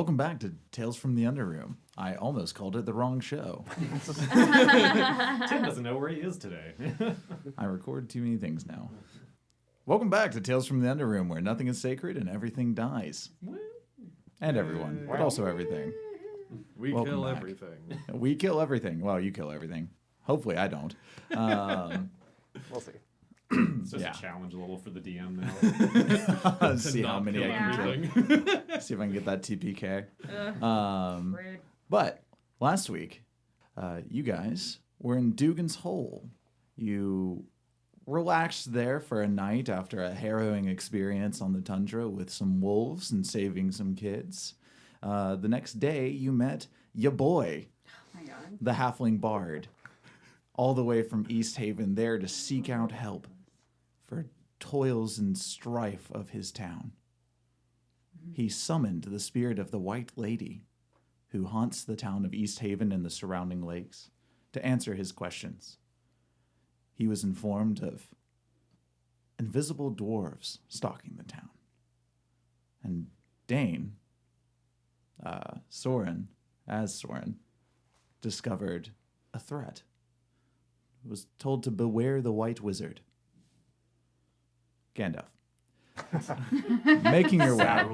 Welcome back to Tales from the Underroom. I almost called it the wrong show. Tim doesn't know where he is today. I record too many things now. Welcome back to Tales from the Underroom, where nothing is sacred and everything dies. And everyone, but also everything. We Welcome kill back. everything. We kill everything. Well, you kill everything. Hopefully I don't. We'll see. It's just Yeah. a challenge level for the DM now. See how Not many kill I can everything. kill. See if I can get that TPK. Rude. But last week, you guys were in Dugan's Hole. You relaxed there for a night after a harrowing experience on the tundra with some wolves and saving some kids. The next day, you met ya boy, Oh my god. the halfling bard, all the way from East Haven there to seek out help for toils and strife of his town. He summoned the spirit of the White Lady, who haunts the town of East Haven and the surrounding lakes, to answer his questions. He was informed of invisible dwarves stalking the town. And Dane, Soren, discovered a threat. Was told to beware the White Wizard. Gandalf. Making your way.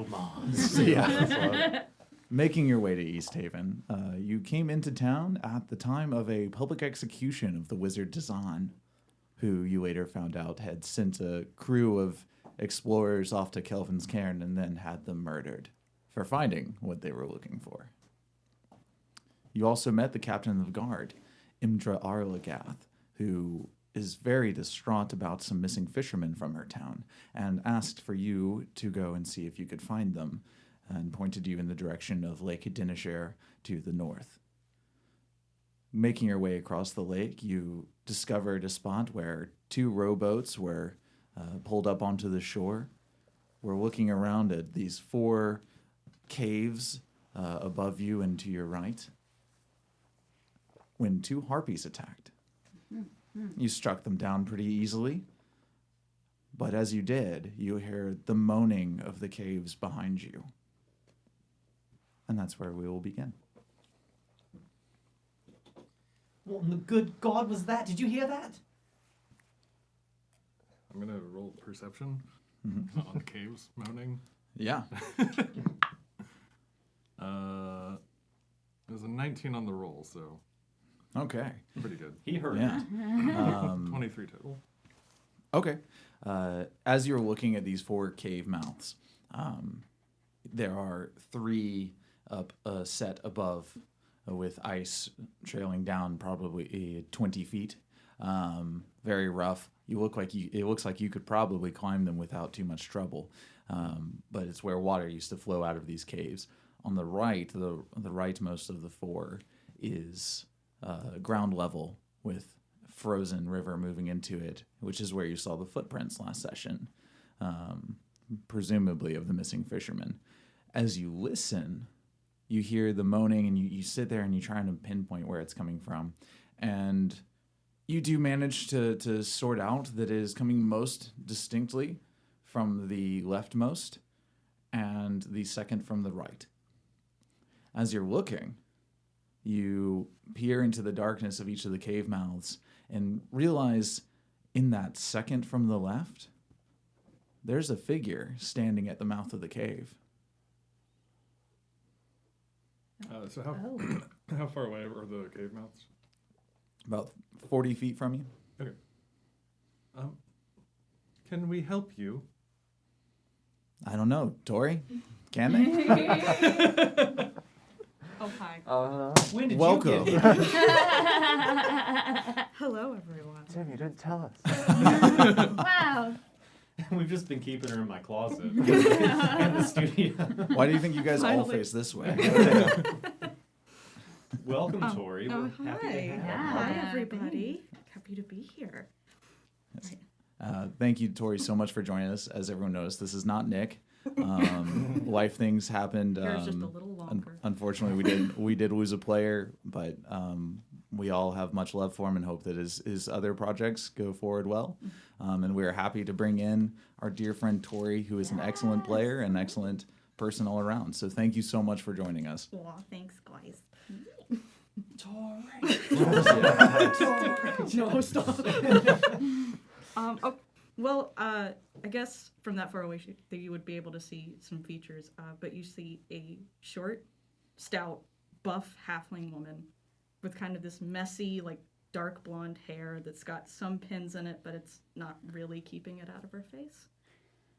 Yeah. Making your way to East Haven, you came into town at the time of a public execution of the wizard Dazan, who you later found out had sent a crew of explorers off to Kelvin's Cairn and then had them murdered for finding what they were looking for. You also met the captain of the guard, Imdra Arlagath, who is very distraught about some missing fishermen from her town and asked for you to go and see if you could find them and pointed you in the direction of Lake Dinashare to the north. Making your way across the lake, you discovered a spot where two rowboats were pulled up onto the shore. We're looking around at these 4 caves above you and to your right when 2 harpies attacked. You struck them down pretty easily, but as you did, you hear the moaning of the caves behind you. And that's where we will begin. What in the good God was that? Did you hear that? I'm gonna roll perception on caves moaning. Yeah. There's a 19 on the roll, so Okay. pretty good. He heard Yeah. it. 23 total. Okay. As you're looking at these 4 cave mouths, there are 3 up a set above with ice trailing down probably 20 feet. Very rough. It looks like you could probably climb them without too much trouble. But it's where water used to flow out of these caves. On the right, the rightmost of the 4 is ground level with frozen river moving into it, which is where you saw the footprints last session, presumably of the missing fishermen. As you listen, you hear the moaning and you sit there and you try to pinpoint where it's coming from. And you do manage to sort out that it is coming most distinctly from the leftmost and the second from the right. As you're looking, you peer into the darkness of each of the cave mouths and realize in that second from the left, there's a figure standing at the mouth of the cave. So how far away are the cave mouths? About 40 feet from you. Okay. Can we help you? I don't know. Tori? Can they? Oh, hi. When did Welcome. you get here? Hello, everyone. Tim, you didn't tell us. Wow. We've just been keeping her in my closet in the studio. Why do you think you guys all Finally. face this way? Welcome, Tori. Oh, We're happy to hi. have Yeah. you. Hi, everybody. Happy to be here. Thank you, Tori, so much for joining us. As everyone knows, this is not Nick. Life things happened. Yours just a little longer. Unfortunately, we did lose a player, but we all have much love for him and hope that his other projects go forward well. And we are happy to bring in our dear friend Tori, who is an excellent player, an excellent person all around. So thank you so much for joining us. Aw, thanks, guys. No, stop. I guess from that far away, you would be able to see some features, but you see a short, stout, buff halfling woman with kind of this messy, like, dark blonde hair that's got some pins in it, but it's not really keeping it out of her face.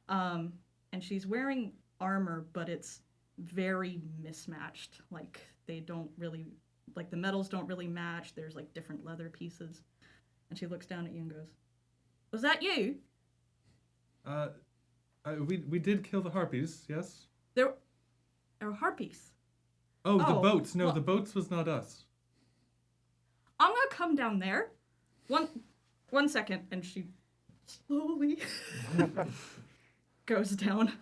And she's wearing armor, but it's very mismatched. Like, they don't really, like, the metals don't really match. There's, like, different leather pieces. And she looks down at you and goes, "Was that you?" We did kill the harpies, yes? There are harpies. Oh, the Oh, boats. No, well- the boats was not us. I'm gonna come down there. One second, and she slowly goes down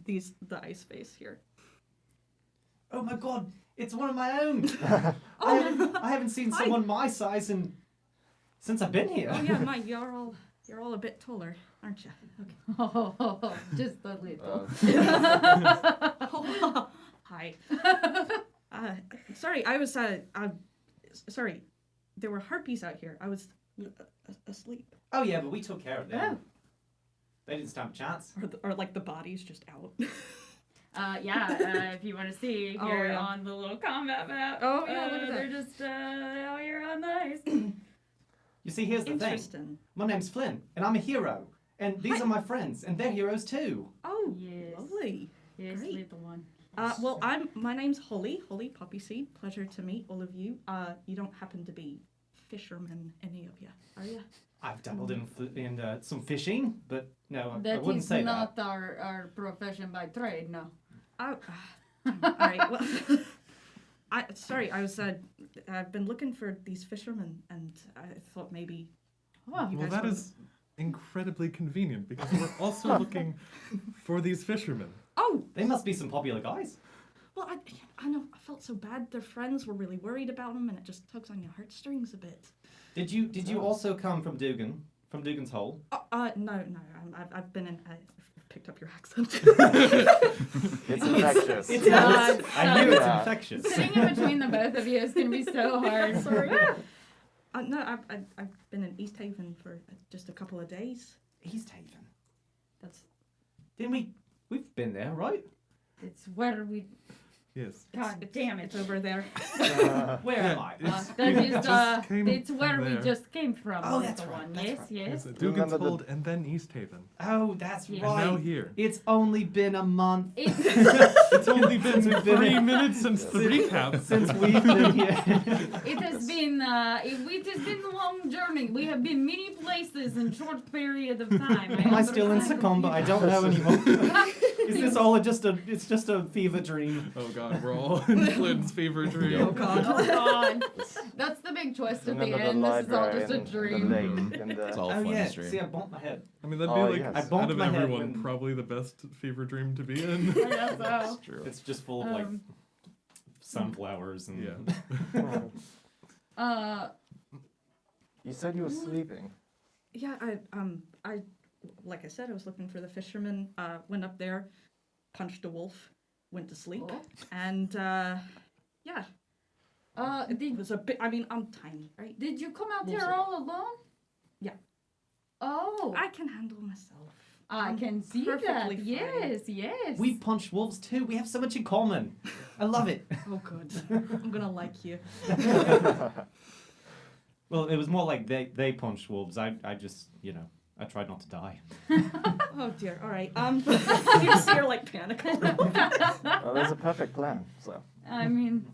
the ice face here. Oh my god, it's one of my own. Oh, I haven't seen Hi. someone my size since I've been here. oh yeah, Mike, you're all a bit taller, aren't you? Okay. Just a little. Oh, hi. Sorry, I was sorry. There were harpies out here. I was asleep. Oh yeah, but we took care of them. Oh. They didn't stand a chance. Or like the bodies just out. If you want to see Oh, here yeah. on the little combat map. Oh, yeah, look at that. They're just out here on the ice. You see, here's the thing. Interesting. My name's Flynn, and I'm a hero. And these are my friends, and they're heroes too. Oh, Yes. lovely. Yes, Great. little one. Well, my name's Holly Poppyseed. Pleasure to meet all of you. You don't happen to be fishermen, any of you, are you? I've dabbled in some fishing, but no, I That wouldn't is say not that. our profession by trade, no. Oh, all right. Well, I've been looking for these fishermen, and I thought maybe. Oh, You Well, guys that were- is incredibly convenient because we're also looking for these fishermen. Oh, They must be some popular guys. well, I know. I felt so bad. Their friends were really worried about them, and it just tugs on your heartstrings a bit. Did you also come from Dugan? From Dugan's Hole? No. I've been in. I've picked up your accent. It's infectious. It's not. God, I knew it's Yeah. infectious. Sitting in between the both of you is going to be so hard. Sorry. No, I've been in East Haven for just a couple of days. East Haven. That's Didn't we? We've been there, right? It's where we... Yes. God damn it. it's over there. Where am I? It's, That we is, just came it's where from we there. just came from. Oh, that's little right, one. that's Yes, right. yes. It's Dugan's Remember the- Hold and then East Haven. Oh, that's Yeah. And now right. here. It's only been a month It's, It's only been Since we've been 3 here. minutes since the recap. since we've been here. it has been a long journey. We have been many places in short period of time. Am I still in understand Secomba? I don't know anymore. Is this all it's just a fever dream? Oh god, we're all in Flynn's fever dream. Oh God. Oh God, that's the big twist at the Remember the end. This is all library just a and the dream. lake and It's the... all Oh fun yeah. history. See, I bumped my head. I mean, that'd Oh, be like, yes. I out bumped of my head everyone, when- probably the best fever dream to be in. I guess so. True. It's just full of like Um, sunflowers and Yeah. You said you were sleeping. Yeah, I like I said, I was looking for the fishermen. Went up there, punched a wolf, went to sleep, Oh. and yeah, it was a bit. I mean, I'm tiny, right? Did you come out Wolves here are- all alone? Yeah. Oh, I can handle myself. I I'm can see perfectly that. fine. Yes, yes. we punch wolves too. We have so much in common. I love it. Oh, good. I'm gonna like you. Well, it was more like they punched wolves. I just I tried not to die. Oh dear. All right. You just see her like panic. Well, there's a perfect plan, so... I mean,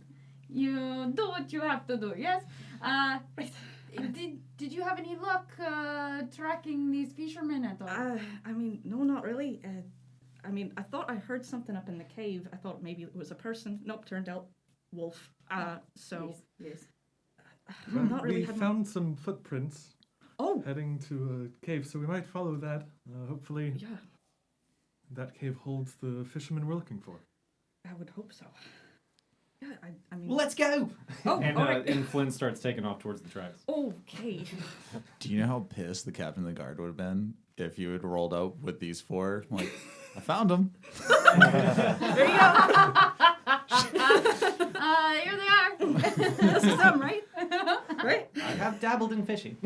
you do what you have to do. Yes. Did you have any luck tracking these fishermen at all? I mean, no, not really. I mean, I thought I heard something up in the cave. I thought maybe it was a person. Nope, turned out wolf. So yes. I've not really we had. found some footprints Oh, heading to a cave, so we might follow that. Hopefully yeah. that cave holds the fishermen we're looking for. I would hope so. Yeah, I mean. Well, let's go. Oh, and all right. and Flynn starts taking off towards the tracks. Okay. Do you know how pissed the captain of the guard would have been if you had rolled out with these four? Like, I found him. There you go. Here they are. This is them, right? Right? I have dabbled in fishing.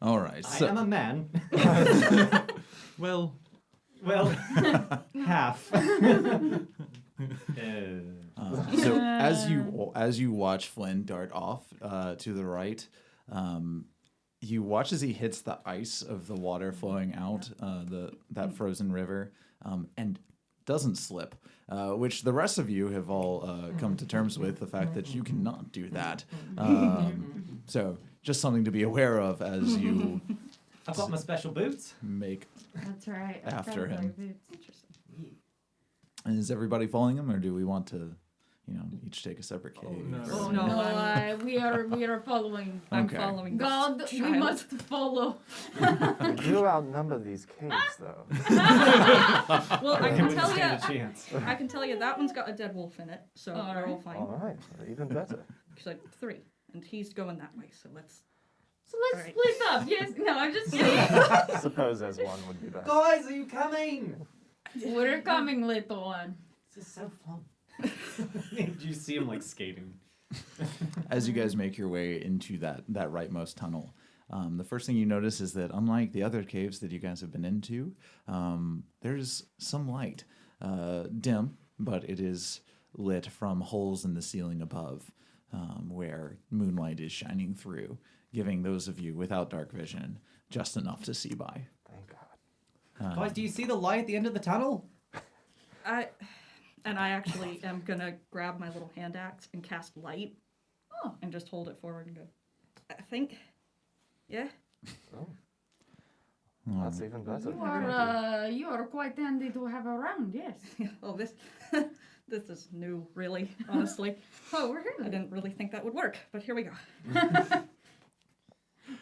All right. I So am a man. Well, Well, half. so as you watch Flynn dart off to the right, you watch as he hits the ice of the water flowing out that frozen river, and doesn't slip, which the rest of you have all come to terms with the fact that you cannot do that. So just something to be aware of as you I've got my special boots. make. That's right. After him. Interesting. And is everybody following him, or do we want to, each take a separate cave? no. Oh, No, no. we are following. I'm Okay. following God, this we child. must follow. We do outnumber these caves, though. Well, I They can wouldn't tell stand a you. chance. I can tell you that one's got a dead wolf in it, so All we're all right. fine. All right, even better. She's like 3, and he's going that way. So let's. So let's All right. split up. Yes. No, I'm just kidding. Suppose as one would be best. Guys, are you coming? We're coming, little one. This is so fun. Did you see him like skating? As you guys make your way into that rightmost tunnel, the first thing you notice is that unlike the other caves that you guys have been into, there's some light, dim, but it is lit from holes in the ceiling above, where moonlight is shining through, giving those of you without dark vision just enough to see by. Thank God. Guys, do you see the light at the end of the tunnel? I actually am gonna grab my little hand axe and cast light. Oh. And just hold it forward and go. I think. Yeah. Oh. That's even better. You are quite handy to have around. Yes. Oh, this. This is new, really. Honestly, Oh, we're I here. didn't really think that would work, but here we go.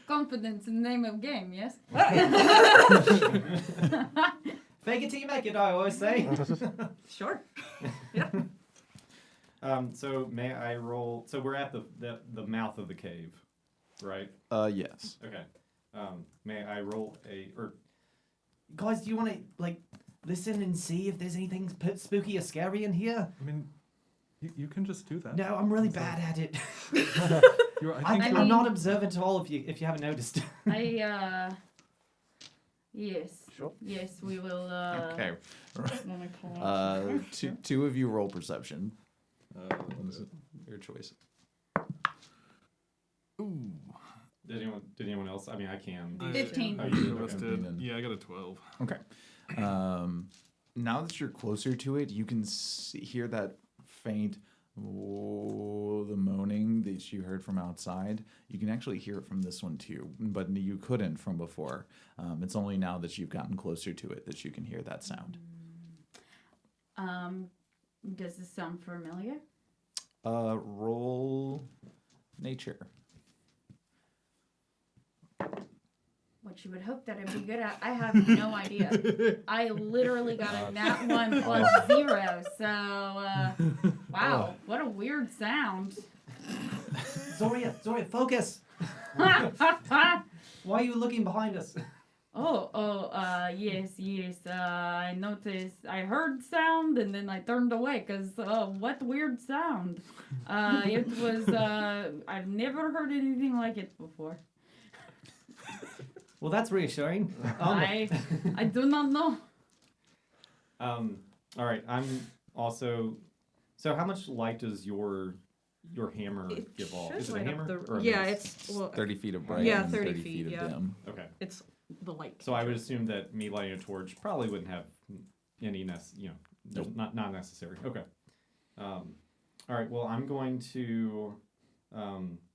Confidence in the name of game. Yes. Fake it till you make it, I always say. Sure. Yeah. So may I roll? So we're at the mouth of the cave, right? Yes. Okay. May I roll guys, do you want to like listen and see if there's anything spooky or scary in here? I mean, you can just do that. No, I'm really bad at it. I think I'm not observant at all. If you haven't noticed. Yes. Sure. Yes, we will. Okay. Let me pull out. Two of you roll perception. what is it? Your choice. Ooh. Did anyone else? I mean, I can. 15. Oh, you The rest okay. did. Yeah, I got a 12. Okay. Now that you're closer to it, you can hear that faint, the moaning that you heard from outside. You can actually hear it from this one too, but you couldn't from before. It's only now that you've gotten closer to it that you can hear that sound. Does this sound familiar? Roll nature. What you would hope that I'd be good at. I have no idea. I literally got a nat 1 plus 0. So, wow, what a weird sound. Zoria, focus. Why are you looking behind us? Yes. I noticed, I heard sound and then I turned away because, what weird sound. It was, I've never heard anything like it before. Well, that's reassuring. I do not know. All right. I'm also. So, how much light does your hammer It give off? should Is it a light up hammer? the- or a yeah, mace? it's well, 30 feet of bright Yeah, and 30 30 feet feet, of yeah. dim. Okay. it's the light. So I would assume that me lighting a torch probably wouldn't have any Nope. not necessary. Okay. All right. Well, I'm going to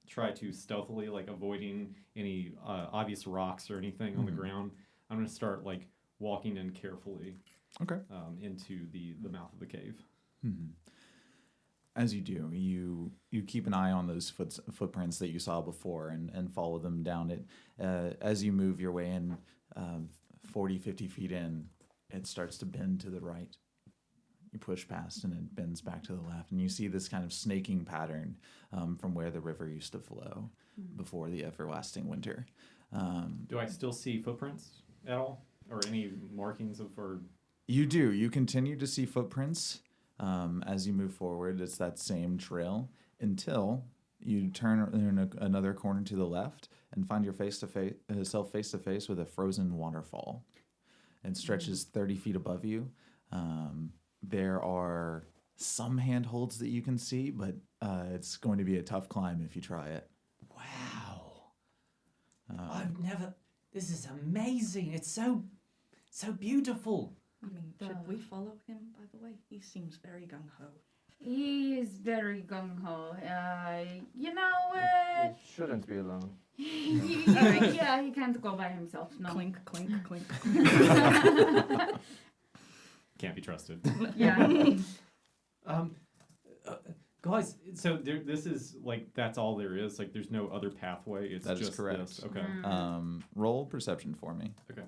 try to stealthily, like avoiding any obvious rocks or anything on the ground. I'm going to start like walking in carefully. Okay. Into the mouth of the cave. Mhm. As you do, you keep an eye on those footprints that you saw before and follow them down it. As you move your way in, 40, 50 feet in, it starts to bend to the right. You push past and it bends back to the left. And you see this kind of snaking pattern from where the river used to flow before the everlasting winter. Do I still see footprints at all? or any markings of or? You do. You continue to see footprints as you move forward. It's that same trail until you turn in another corner to the left and find your self face to face with a frozen waterfall. It stretches 30 feet above you. There are some handholds that you can see, but it's going to be a tough climb if you try it. Wow. I've never. This is amazing. It's so beautiful. I mean, should we follow him, by the way? He seems very gung-ho. He is very gung ho. You know, He shouldn't be alone. yeah, he can't go by himself. No. Clink, clink, clink. Can't be trusted. Yeah. Guys, so this is like that's all there is. Like, there's no other pathway. It's That is just correct. this. Okay. Roll perception for me. Okay.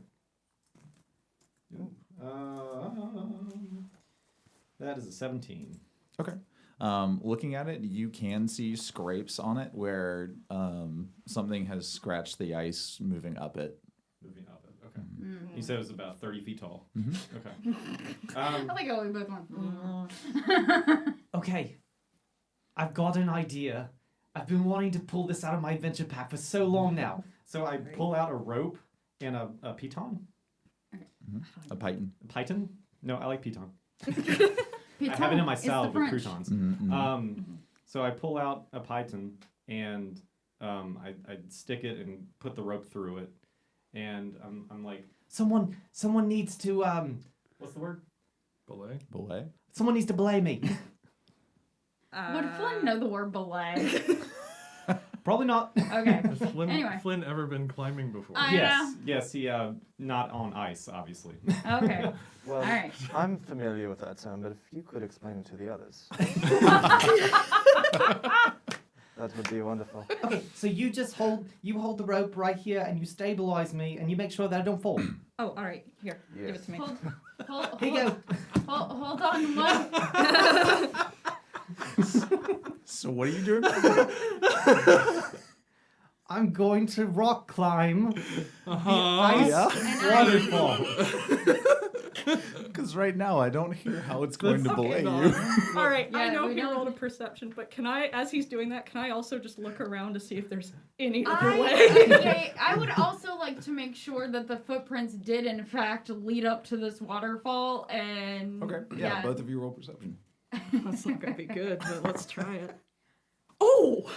That is a 17. Okay. Looking at it, you can see scrapes on it where something has scratched the ice moving up it. Moving up it. Okay. You said it was about 30 feet tall. Mhm. Okay. I like how we both went. Okay. I've got an idea. I've been wanting to pull this out of my adventure pack for so long now. So I pull out a rope and a piton. A python. Python? No, I like piton. Piton. I have it in my It's the salad with French. croutons. Mm-hmm. So I pull out a python and I stick it and put the rope through it, and I'm like, Someone needs to what's the word? Belay. Belay. someone needs to belay me. Would Flynn know the word belay? Probably not. Okay. Has Flynn, Anyway. Flynn ever been climbing before? Yes, he not on ice, obviously. Okay. Well, All right. I'm familiar with that term, but if you could explain it to the others, that would be wonderful. Okay, so you hold the rope right here and you stabilize me and you make sure that I don't fall. Oh, all right. Here, give it Yes. to me. Hold Here you go. hold on. One. So what are you doing? I'm going to rock climb Uh-huh. ice waterfall. Because right now I don't hear how it's going to Okay. belay you. All right, I Yeah, know we he don't- rolled a perception, but can I, as he's doing that, can I also just look around to see if there's any other way? I would also like to make sure that the footprints did in fact lead up to this waterfall and Okay. Yeah, both of you roll perception. That's not gonna be good, but let's try it. Oh,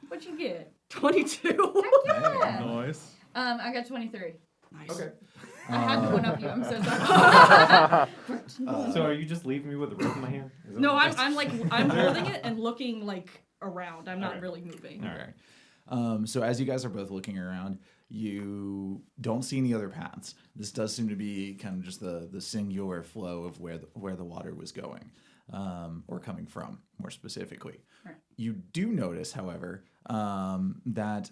What'd you get? 22. Yeah. Nice. I got 23. Nice. Okay. I had to one up you. I'm so sorry. So are you just leaving me with a rope in my hand? Is that No, what- I'm holding it and looking like around. I'm not Alright. really moving. Okay. So as you guys are both looking around, you don't see any other paths. This does seem to be kind of just the singular flow of where the water was going, or coming from, more specifically. Right. You do notice, however, that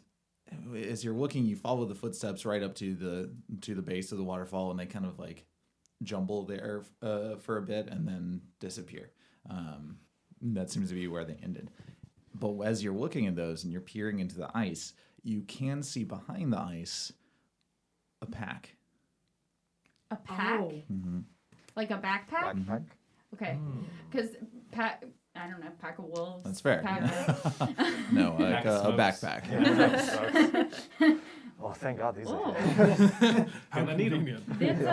as you're looking, you follow the footsteps right up to the base of the waterfall, and they kind of like jumble there for a bit and then disappear. That seems to be where they ended. But as you're looking at those and you're peering into the ice, you can see behind the ice a pack. A pack? Oh. Like a backpack? Backpack. Okay. Because I don't know, pack of wolves. That's fair. Pack No, Pack like a of smokes. backpack. Oh, thank God these Oh. are here. How Gonna need 'em. convenient.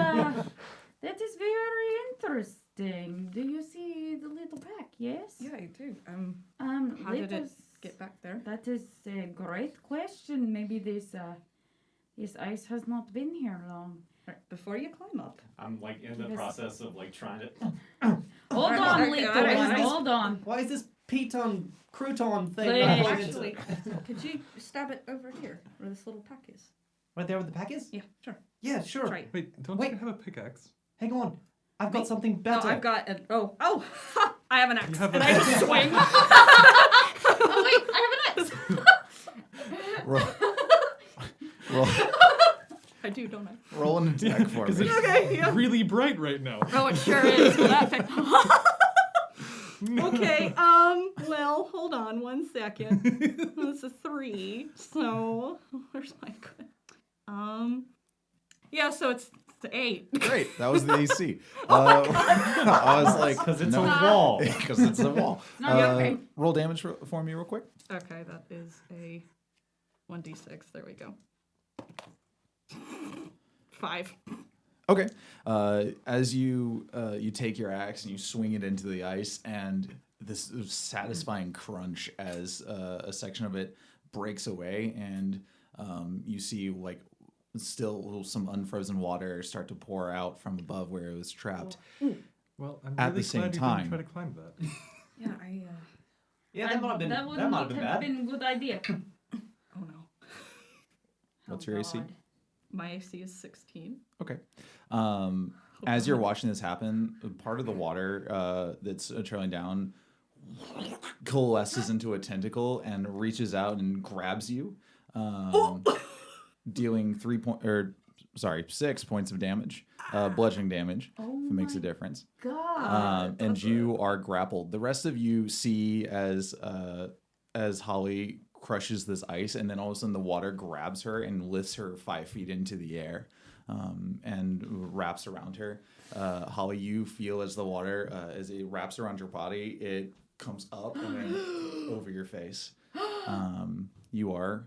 That is very interesting. Do you see the little pack? Yes. Yeah, I do. How let did it us- get back there? That is a great question. Maybe this ice has not been here long. Right, before you climb up. I'm like in the Yes. process of like trying to. Hold Okay, on, okay, little alright, one. alright. Hold on. Why is this piton crouton thing Wait. not going into- Actually, could you stab it over here where this little pack is? right there where the pack is? Yeah, sure. Yeah, sure. Right. Wait, don't Wait. you have a pickaxe? Hang on. I've got Me? something No, better. I've got an I have an axe, You have and an I just swing. Oh wait, I have an axe. roll, I do, don't I? roll an attack for Because me. it's Okay, yeah. really bright right now. Oh, it sure is. Well, that okay, well, hold on one second. That's a 3, so where's my good? Yeah, so it's It's 8. Great. That was the AC. I was like, Because it's no. a wall. Because it's a wall. not okay. Roll damage for me real quick. Okay, that is a 1d6. There we go. 5. Okay. As you take your axe and you swing it into the ice, and this satisfying crunch as a section of it breaks away, and you see like still some unfrozen water start to pour out from above where it was trapped. Well, I'm At really the same glad you time- didn't try to climb that. Yeah, I. Yeah, that might have been That would that might not have been have bad. been a good idea. Oh no. What's Oh, your AC? God. My AC is 16. Okay. As you're watching this happen, part of the water that's trailing down coalesces into a tentacle and reaches out and grabs you, dealing 6 points of damage, bludgeoning damage, Oh if it makes a my difference. God. And you are grappled. The rest of you see as Holly crushes this ice, and then all of a sudden the water grabs her and lifts her 5 feet into the air, and wraps around her. Holly, you feel as the water, as it wraps around your body, it comes up and then over your face. You are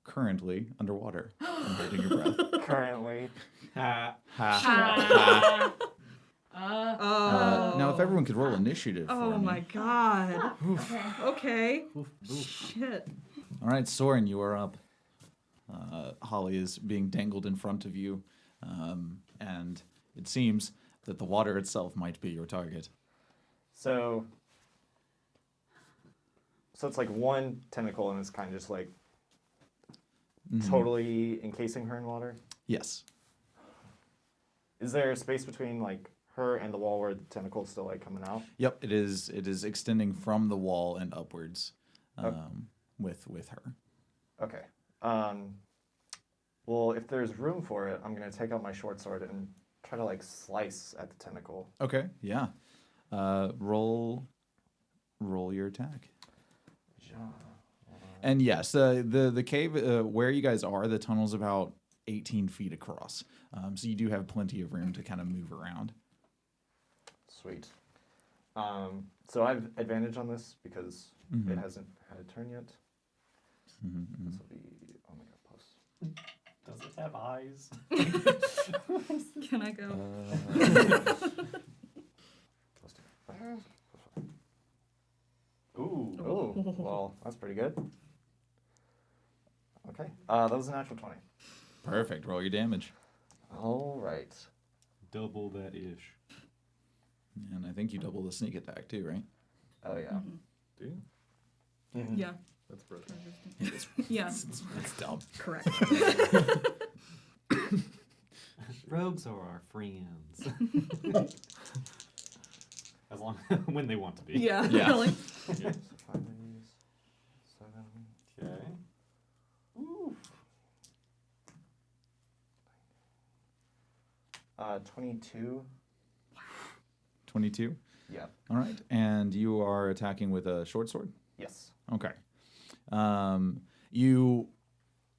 currently underwater and holding your breath. Currently. Ha, ha. Oh. Now, if everyone could roll initiative Oh for me. my god. Okay. Okay. Oof, oof. Shit. All right, Soren, you are up. Holly is being dangled in front of you, and it seems that the water itself might be your target. So it's like one tentacle and it's kind of just like totally encasing her in water. Yes. Is there a space between like her and the wall where the tentacle's still like coming out? Yep. It is. It is extending from the wall and upwards, Okay. with her. Okay. Well, if there's room for it, I'm gonna take out my short sword and try to like slice at the tentacle. Okay. Yeah. Roll your attack. And yes, the cave where you guys are, the tunnel's about 18 feet across. So you do have plenty of room to kind of move around. Sweet. So I have advantage on this because it hasn't had a turn yet. This will be Omega plus. Does it have eyes? Can I go? Plus 2. Ooh. Oh, well, that's pretty good. Okay. That was a natural 20. Perfect. Roll your damage. All right. Double that ish. And I think you double the sneak attack too, right? Oh yeah. Do you? Yeah. That's broken. Yeah. That's dumb. Correct. Rogues are our friends. As long when they want to be. Yeah. Yeah. Really. So 5 days, 7. Okay. Ooh. 22. 22. Yeah. All right. And you are attacking with a short sword? Yes. Okay. You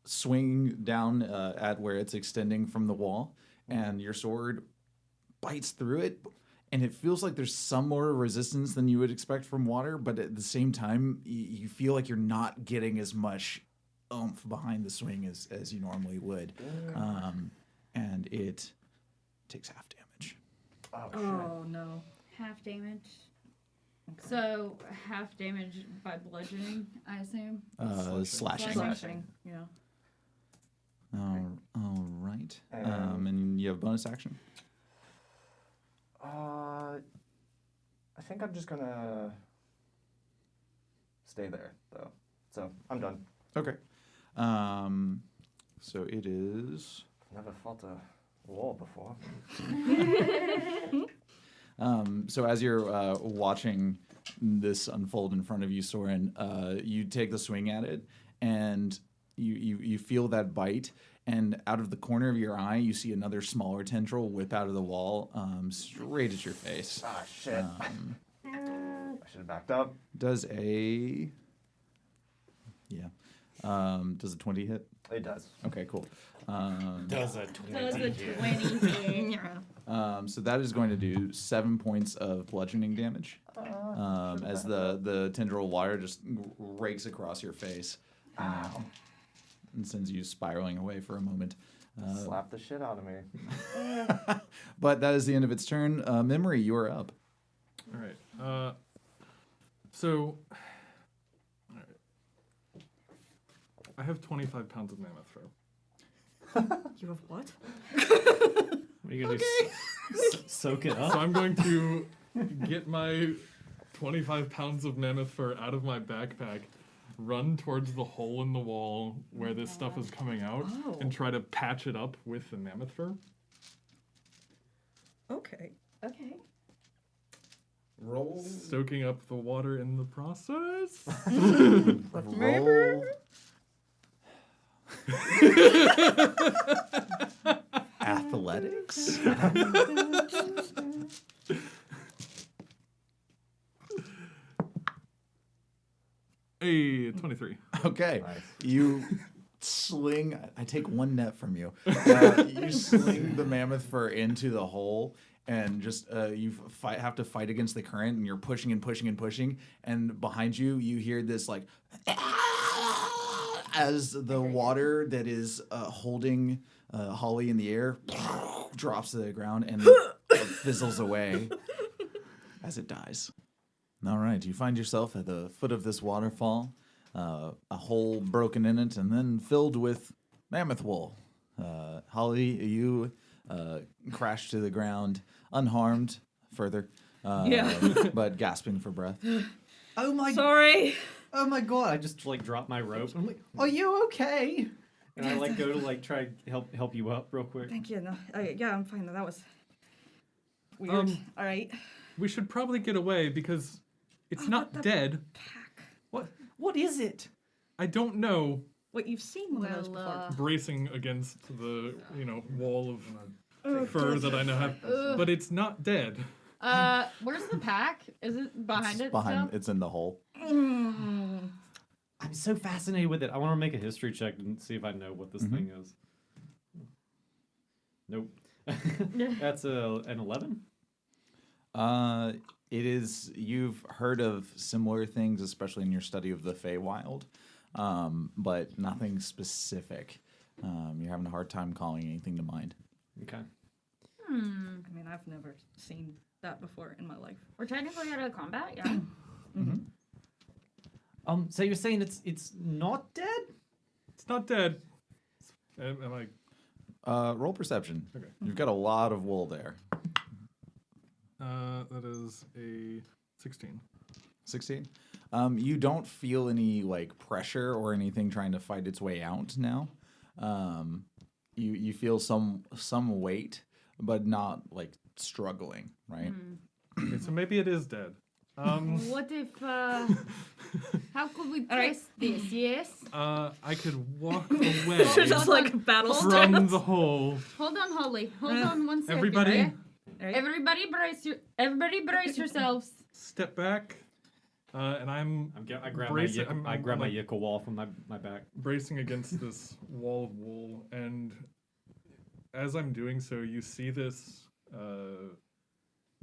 swing down at where it's extending from the wall, and your sword bites through it, and it feels like there's some more resistance than you would expect from water, but at the same time, you feel like you're not getting as much oomph behind the swing as you normally would. And it takes half damage. Oh, shit. Oh no. Half damage. So half damage by bludgeoning, I assume. Slashing. Slashing. Yeah. All right. Um, And you have a bonus action? I think I'm just gonna stay there though. So I'm done. Okay. So it is. Never fought a wall before. So as you're watching this unfold in front of you, Soren, you take the swing at it, and you feel that bite, and out of the corner of your eye, you see another smaller tendril whip out of the wall, straight at your face. Ah, shit. I should have backed up. Does a Does a 20 hit? It does. Okay, cool. Does a Does 20 a hit. 20 hit? So that is going to do 7 points of bludgeoning damage. As the tendril wire just rakes across your face and sends you spiraling away for a moment. Slap the shit out of me. But that is the end of its turn. Memory, you are up. All right. So, all right. I have 25 pounds of mammoth fur. You have what? What are you gonna do? Soak it up? So I'm going to get my 25 pounds of mammoth fur out of my backpack, run towards the hole in the wall where this stuff is coming out, and try to patch it up with the mammoth fur. Okay. Okay. Roll. Soaking up the water in the process. Roll. Athletics. Hey, 23. Okay. Nice. You sling. I take one net from you. You sling the mammoth fur into the hole, and just you have to fight against the current, and you're pushing and pushing and pushing. And behind you, you hear this like as the water that is holding Holly in the air drops to the ground and fizzles away as it dies. All right, you find yourself at the foot of this waterfall, a hole broken in it and then filled with mammoth wool. Holly, you crash to the ground unharmed further, but gasping for breath. Oh my! Sorry. Oh my god! I just like drop my rope. I'm like, "Are you okay?" And I like go to like try help you up real quick. Thank you. No, yeah, I'm fine. That was weird. All right. We should probably get away because it's not but the dead. pack. What is it? I don't know. What, you've seen one of those before? Bracing against the wall of Oh, fur God. that I now have, but it's not dead. Where's the pack? Is it behind it Behind, still? it's in the hole. Mm. I'm so fascinated with it. I want to make a history check and see if I know what this thing is. Nope. That's an 11. It is. You've heard of similar things, especially in your study of the Feywild, but nothing specific. You're having a hard time calling anything to mind. Okay. I mean, I've never seen that before in my life. We're technically out of combat, yeah. So you're saying it's not dead? It's not dead. Am I? Roll perception. Okay. You've got a lot of wool there. That is a 16. 16. You don't feel any like pressure or anything trying to fight its way out now. You feel some weight, but not like struggling, right? Okay, so maybe it is dead. What if, how could we test this, yes? I could walk away Just like a battle from stance. the hole. Hold on, Holly. Hold on one second. Everybody, okay? Right? Everybody brace yourselves. step back. And I grab bracing- my I'm grab my like Yickel wall from my back. bracing against this wall of wool, and as I'm doing so, you see this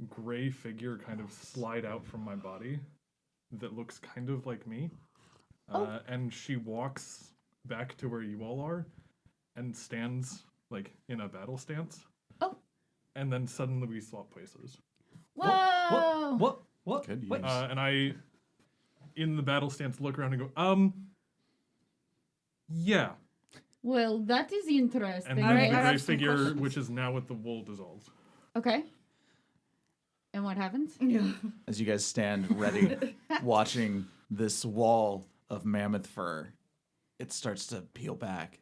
gray figure kind of slide out from my body that looks kind of like me. And she walks back to where you all are and stands like in a battle stance. Oh. And then suddenly we swap places. Whoa! What? Good Wait, use. And I, in the battle stance, look around and go, yeah. Well, that is interesting. And then Alright, the I gray have some figure, questions. which is now with the wool, dissolves. Okay. And what happens? Yeah. As you guys stand ready, watching this wall of mammoth fur, it starts to peel back.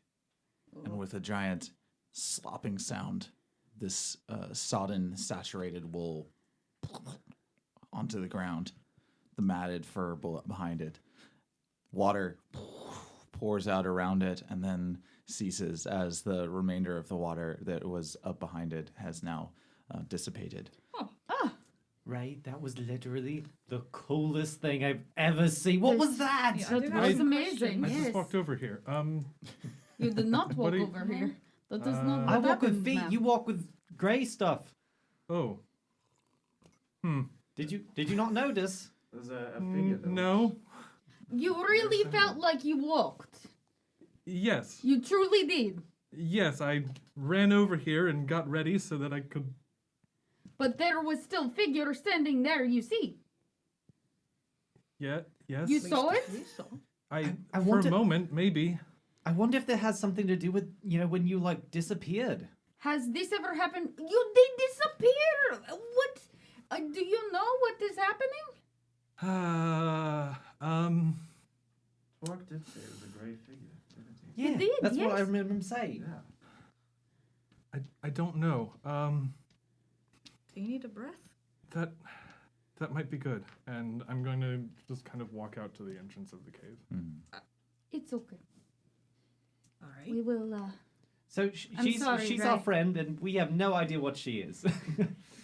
And with a giant slopping sound, this sodden, saturated wool onto the ground, the matted fur behind it. Water pours out around it and then ceases as the remainder of the water that was up behind it has now dissipated. Ray, that was literally the coolest thing I've ever seen. What was that? Yeah, That do was have some amazing. I Yes. just walked over here. You did not What walk do you- over here. That is not Uh, what I walk with happened, feet. ma'am. You walk with grey stuff. Oh. Did you not notice? There's a figure. that No. You really felt like you walked. Yes. You truly did. Yes, I ran over here and got ready so that I could. But there was still figure standing there, you see. Yeah. Yes. You saw it? I I for wanted- a moment, maybe. I wonder if that has something to do with, when you like disappeared. Has this ever happened? You did disappear. What? Do you know what is happening? Twerk did say it was a grey figure, didn't he? Yeah, did, that's what I yes. remember him saying. Yeah. I don't know. Do you need a breath? That might be good. And I'm going to just kind of walk out to the entrance of the cave. It's okay. All right. We will. So I'm sorry, she's Ray. our friend, and we have no idea what she is.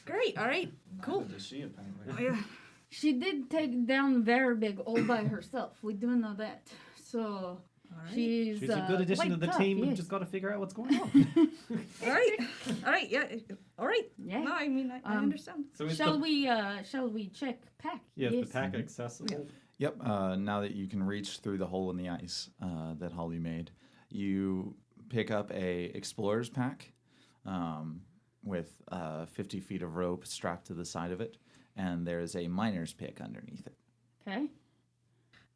Great. All right. Cool. Neither does she, apparently. Oh, yeah. She did take down very big all by herself. We do know that. So All right. she's She's a good addition quite to the tough, team. We've yes. just got to figure out what's going on. All right. All right. Yeah. All right. Yeah. No, I mean I understand. So is Shall the, we check pack? yeah, is Yes. the pack accessible? Yep. Now that you can reach through the hole in the ice that Holly made, you pick up a explorer's pack with 50 feet of rope strapped to the side of it, and there's a miner's pick underneath it. Okay.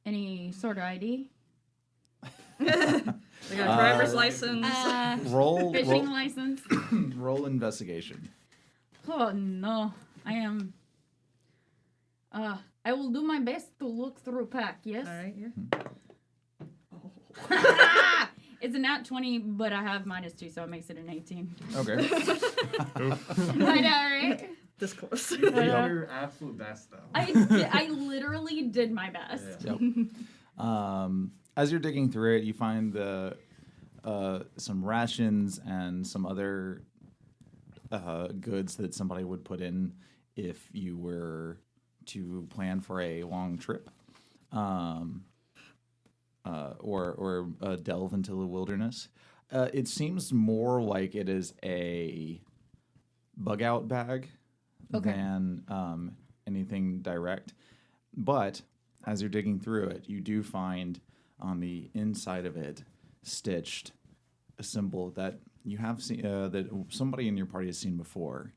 Any sort of ID? They got a driver's license. Roll, Fishing roll, license? roll investigation. Oh no, I am. I will do my best to look through pack. Yes. All right. Yeah. It's a nat 20, but I have -2, so it makes it an 18. Okay. I know, right? This close. You did your absolute best, though. I literally did my best. Yep. As you're digging through it, you find some rations and some other goods that somebody would put in if you were to plan for a long trip, or delve into the wilderness. It seems more like it is a bug out bag Okay. than anything direct. But as you're digging through it, you do find on the inside of it stitched a symbol that you have seen, that somebody in your party has seen before,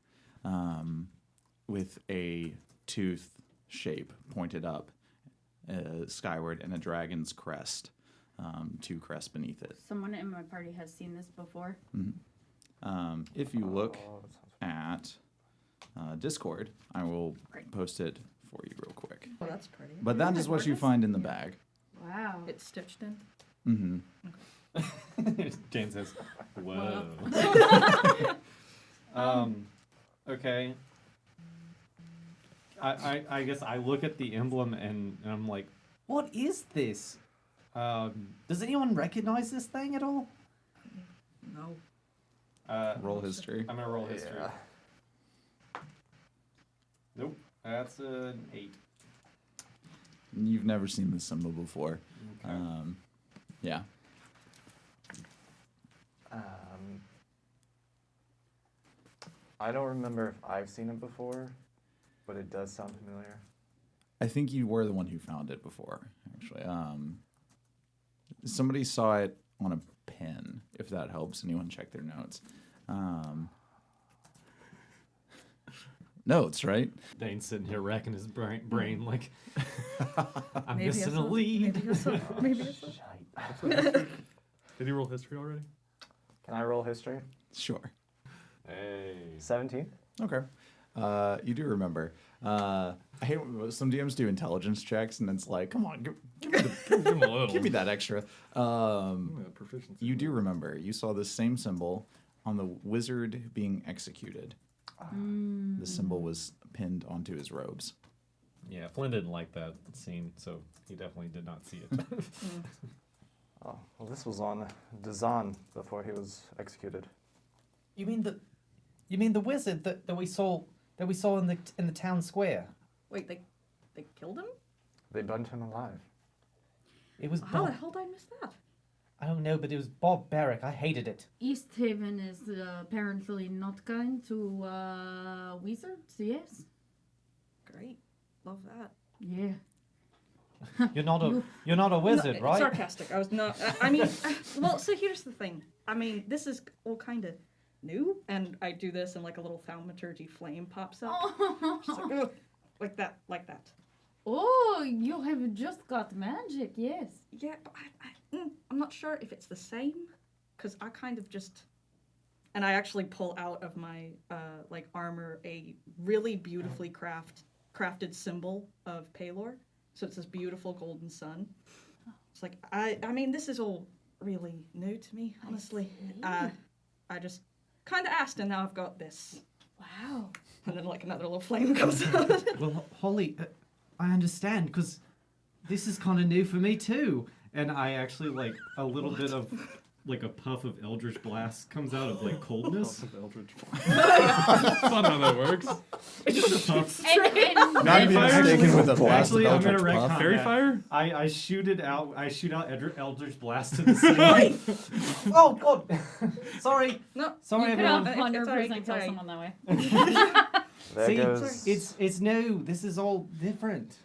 with a tooth shape pointed up skyward and a dragon's crest, two crests beneath it. Someone in my party has seen this before. If you look Oh, that sounds at Discord, I will Great. post it for you real quick. Oh, that's pretty. But that is what you gorgeous? find in the bag. Wow. It's stitched in. Mm-hmm. Jane says, "Whoa." Okay. I guess I look at the emblem and I'm like, What is this? um, Does anyone recognize this thing at all? No. Roll history. I'm gonna roll history. Yeah. Nope, that's an 8. You've never seen this symbol before. Okay. Yeah. I don't remember if I've seen it before, but it does sound familiar. I think you were the one who found it before, actually. Somebody saw it on a pen, if that helps. Anyone check their notes? Notes, right? Dane's sitting here racking his brain like, I'm Maybe missing I a saw- lead. Maybe I saw. Maybe I saw. Did you roll history already? Can I roll history? Sure. Hey. 17? Okay. You do remember. I hate when some DMs do intelligence checks, and it's like, come on, give me, Give him a little. give me that extra. Yeah, proficiency. You do remember. You saw the same symbol on the wizard being executed. The symbol was pinned onto his robes. Yeah, Flynn didn't like that scene, so he definitely did not see it. Oh, well, this was on Dazan before he was executed. You mean the wizard that we saw that we saw in the town square. Wait, they killed him? They burnt him alive. It was How the Bob. hell did I miss that? I don't know, but it was Bob Barrack. I hated it. East Haven is apparently not kind to wizards, yes? Great. Love that. Yeah. You're not a wizard, No, right? Sarcastic. I was not. I mean, well, so here's the thing. I mean, this is all kind of new, and I do this, and like a little thaumaturgy flame pops up. Just like, ugh, like that. Oh, you have just got magic, yes. Yeah, but I'm not sure if it's the same, because I kind of just. And I actually pull out of my like armor a really beautifully crafted symbol of Palor. So it's this beautiful golden sun. It's like I mean, this is all really new to me, honestly. I just kind of asked, and now I've got this. Wow. And then like another little flame comes out. Well, Holly, I understand because this is kind of new for me too. And I actually like a little bit of like a puff of Eldritch Blast comes out of like coldness. Of Eldritch That's not how that works. Just a puff. And Not to be mistaken with a blast Actually, of I'm gonna Eldritch retcon Puff. Fairy that. fire? I shoot it out. I shoot out Eldritch Blast to the ceiling. Oh God! Sorry. No, Sorry, you could everyone. 100% kill Sorry. someone that way. There See, goes. it's new. This is all different.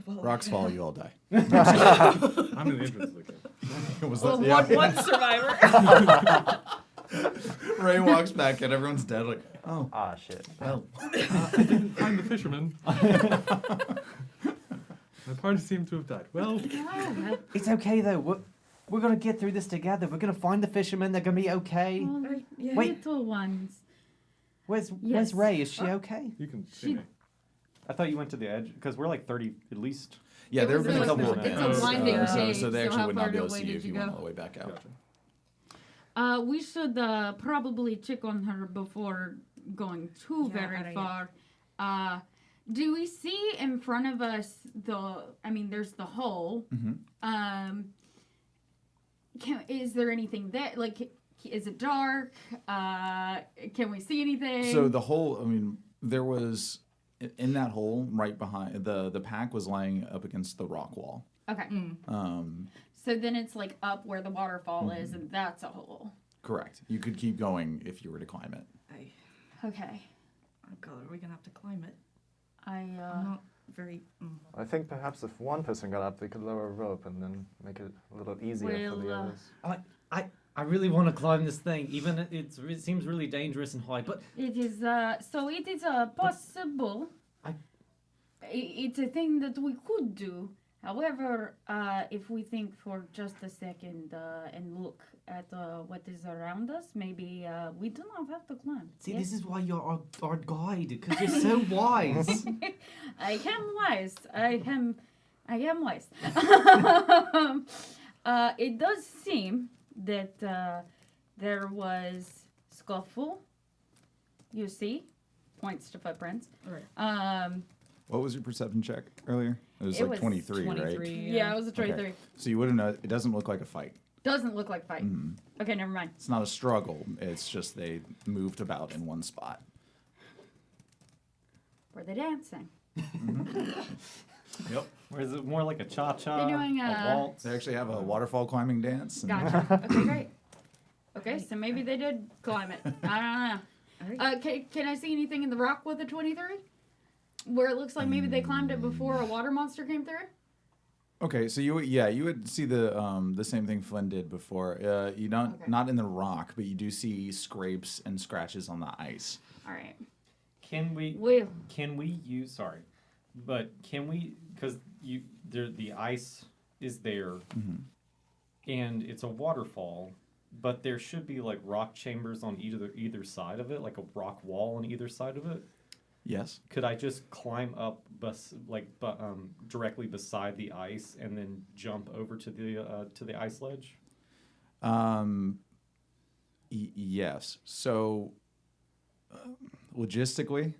well, Rocks fall, you all die. I'm in the entrance of the cave. Was well, that, one survivor. Ray walks back and everyone's dead. Like, oh, Ah, shit. well. I didn't find the fisherman. My party seemed to have died. Well, Wow. It's okay though. We're gonna get through this together. We're gonna find the fishermen. They're gonna be okay. All the Yeah. Wait. little ones. Where's Yes. Ray? Is she okay? you can see She- me. I thought you went to the edge because we're like 30 at least. Yeah, It there have was been a a- couple of it's a events, blinding so shade, they so actually how would far not be able to away see you did if you you went go? all the way back out. Gotcha. We should probably check on her before going too Yeah, very I- far. Do we see in front of us there's the hole. Mm-hmm. Is there anything there? Like, is it dark? Can we see anything? So the hole, I mean, there was in that hole right behind the pack was lying up against the rock wall. Okay. So then it's like up where the waterfall is, and that's a hole. Correct. You could keep going if you were to climb it. Okay. Oh God, are we gonna have to climb it? I'm I'm not very. I think perhaps if one person got up, they could lower a rope and then make it a little easier for the Well, others. I really want to climb this thing, even if it seems really dangerous and high. But It is so it is possible. It's a thing that we could do. However, if we think for just a second and look at what is around us, maybe we do not have to climb. see, Yes? this is why you're our guide, because you're so wise. I am wise. I am wise. It does seem that there was scuffle. You see, points to footprints. Right. What was your perception check earlier? It was It like was 23, 23. right? Yeah, it was a 23. Okay. So you would have known. It doesn't look like a fight. Doesn't look like fight. Okay, never mind. It's not a struggle. It's just they moved about in one spot. Were they dancing? Yep. Or is it more like a cha-cha? They're doing a waltz? They actually have a waterfall climbing dance. and- Gotcha. Okay, great. Okay, so maybe they did climb it. I don't know. Can I see anything in the rock with a 23? Where it looks like maybe they climbed it before a water monster came through? Okay, so you would see the same thing Flynn did before. You don't Okay. not in the rock, but you do see scrapes and scratches on the ice. All right. Can we use? Sorry, but can we? Because the ice is there, and it's a waterfall, but there should be like rock chambers on either side of it, like a rock wall on either side of it. Yes. Could I just climb up, directly beside the ice, and then jump over to the ice ledge? Yes. So logistically,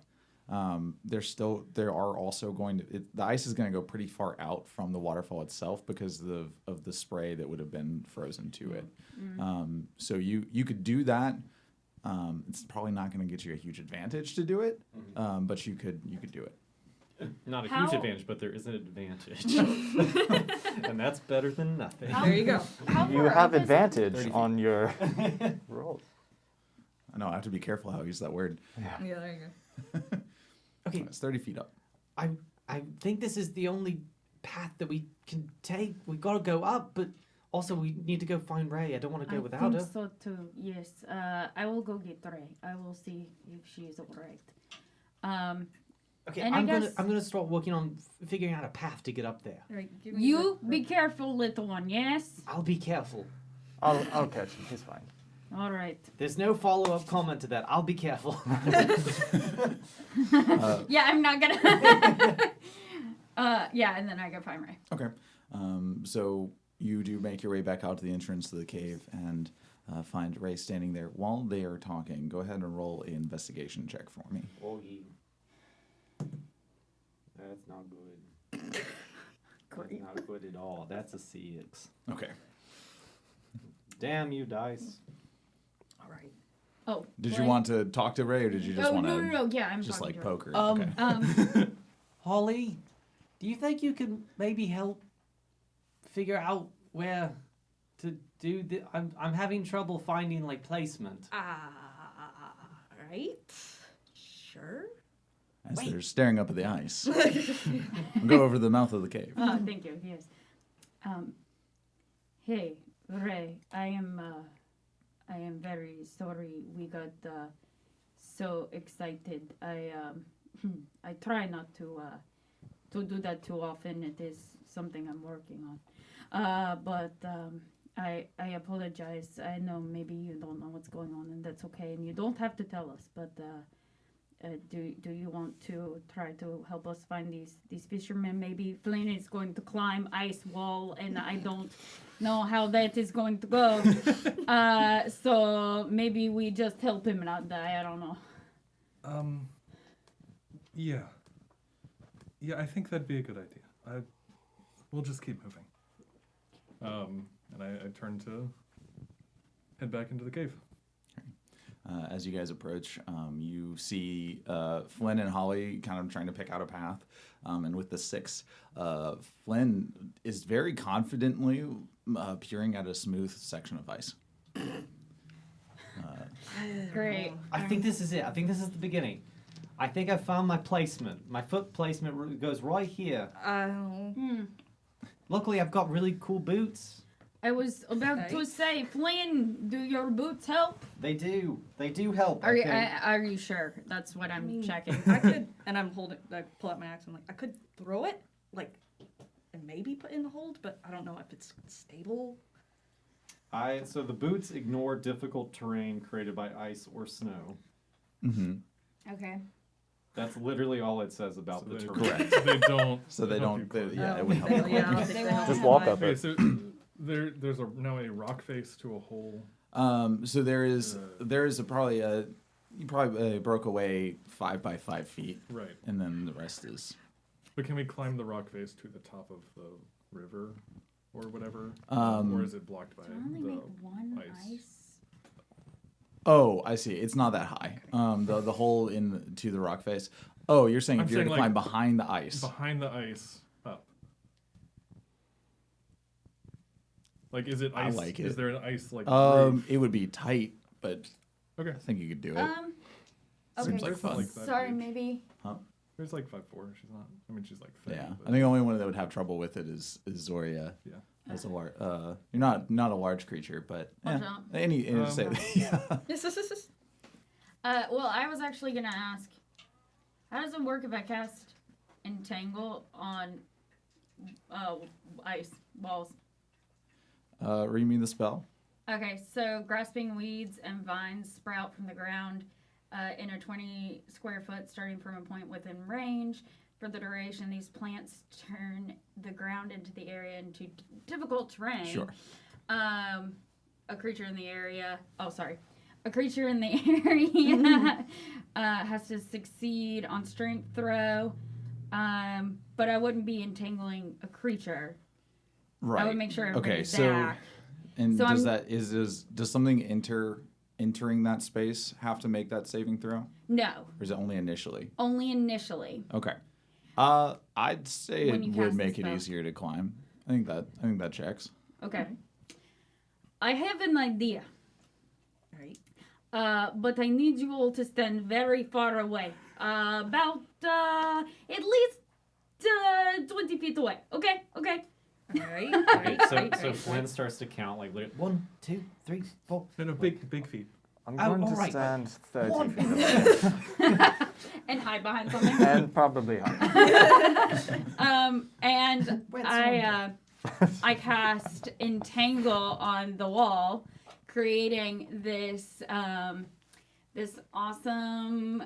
there are also going to the ice is going to go pretty far out from the waterfall itself because of the spray that would have been frozen to it. So you could do that. It's probably not going to get you a huge advantage to do it, but you could do it. Not a How- huge advantage, but there is an advantage. And that's better than nothing. There you go. How You far have up is it? advantage 30 feet. on your rolls. I know I have to be careful how I use that word. Yeah, there you go. Okay, It's 30 feet up. I think this is the only path that we can take. We gotta go up, but also we need to go find Ray. I don't want to go I without think her. so too. Yes. I will go get Ray. I will see if she is alright. Okay, And I I'm guess- gonna start working on figuring out a path to get up there. All right, give me You the- be careful, little one. Yes. I'll be careful. I'll catch him. He's fine. All right. There's no follow-up comment to that. I'll be careful. Yeah, I'm not gonna. Yeah, and then I go find Ray. Okay. So you do make your way back out to the entrance to the cave and find Ray standing there. While they are talking, go ahead and roll an investigation check for me. Oh, yeah. That's not good. That's not good at all. That's a 6. Okay. Damn you, dice. All right. Oh. Did you Ray? want to talk to Ray, or did you just Oh want no, to no, no. Yeah, I'm just talking like to her. poker? Um, Okay. Holly, do you think you can maybe help figure out where to do the? I'm having trouble finding like placement. Right. Sure. As Wait. they're staring up at the ice. Go over to the mouth of the cave. Thank you. Yes. Hey, Ray. I am very sorry. We got so excited. I try not to do that too often. It is something I'm working on. But I apologize. I know maybe you don't know what's going on, and that's okay. And you don't have to tell us. But do you want to try to help us find these fishermen? Maybe Flynn is going to climb ice wall, and I don't know how that is going to go. So maybe we just help him not die. I don't know. Yeah. Yeah, I think that'd be a good idea. We'll just keep moving. And I turn to head back into the cave. As you guys approach, you see Flynn and Holly kind of trying to pick out a path. And with the 6, Flynn is very confidently peering at a smooth section of ice. Great. I think this is it. I think this is the beginning. I think I found my placement. My foot placement goes right here. Luckily, I've got really cool boots. I was about to say, Flynn, do your boots help? They do. They do help. Are you, okay? are you sure? That's what I'm checking. I could, and I'm holding. I pull out my axe. I'm like, I could throw it, like, and maybe put in the hold, but I don't know if it's stable. So the boots ignore difficult terrain created by ice or snow. Mm-hmm. Okay. That's literally all it says about So the they- terrain. Correct. They don't. So they help don't. you They, climb. yeah, Oh, it would they- help. yeah, I don't think they Just have walk mine. up Okay, it. so there's now a rock face to a hole. So there is probably you probably broke away 5 by 5 feet, Right. and then the rest is. But can we climb the rock face to the top of the river or whatever? Um, or is it blocked by Do I only the make one ice? ice? Oh, I see. It's not that high. The hole to the rock face. Oh, you're saying I'm if you're saying, to like, climb behind the ice. Behind the ice, up. Like, is it I ice? like Is it. there an ice roof? It would be tight, but Okay. I think you could do it. Okay. Seems like fun. Like that Sorry, huge. maybe. There's like 5'4". She's not. I mean, she's like thin. Yeah, but- I think the only one that would have trouble with it is Zoria. Yeah. As a large, you're not a large creature, but I'll yeah. jump. Any say yeah. Yes. Well, I was actually gonna ask, how does it work if I cast Entangle on ice walls? Read me the spell. Okay, so grasping weeds and vines sprout from the ground in a 20 square foot starting from a point within range. For the duration, these plants turn the ground into the area into difficult terrain. Sure. A creature in the area. Oh, sorry. A creature in the area has to succeed on strength throw. But I wouldn't be entangling a creature. Right. I would make sure everybody's Okay. So, back. and So does I'm- that does something enter entering that space have to make that saving throw? No, Or is it only initially? only initially. Okay. I'd say When it you would cast the make it spell. easier to climb. I think that checks. Okay. I have an idea, All right. but I need you all to stand very far away. About at least 20 feet away. Okay? Okay. All right. Okay, so Flynn starts to count like 1, 2, 3, 4. No, big feet. I'm Oh, going to alright. stand 30 One. feet away. And hide behind something. And probably high. And Where's I cast Entangle on the wall, creating this this awesome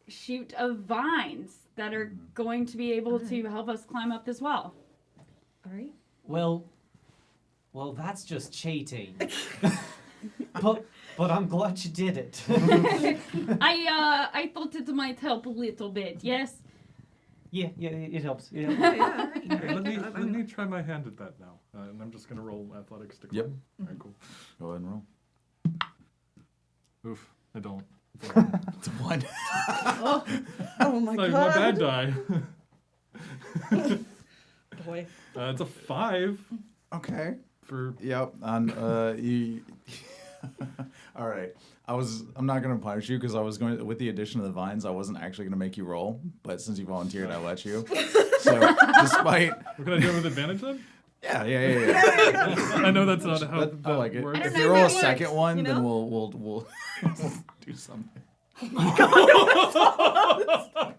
shoot of vines that are going to be able to help us climb up this wall. All right. Well, that's just cheating. but I'm glad you did it. I thought it might help a little bit. Yes. yeah, it helps. It helps. Yeah, yeah, all right. All Okay, right. let me try my hand at that now. And I'm just gonna roll athletics to climb. Yep. Alright, cool. Go ahead and roll. Oof, I don't. It's a 1. Oh my Like, god. my bad die. Boy. It's a 5 Okay. for. Yep. And you. All right. I'm not gonna punish you because I was going to, with the addition of the vines. I wasn't actually gonna make you roll, but since you volunteered, I let you. So despite. What can I do with advantage then? Yeah. I know that's not how I like it. works. If know you if roll a that works, second one, you then know? we'll do something.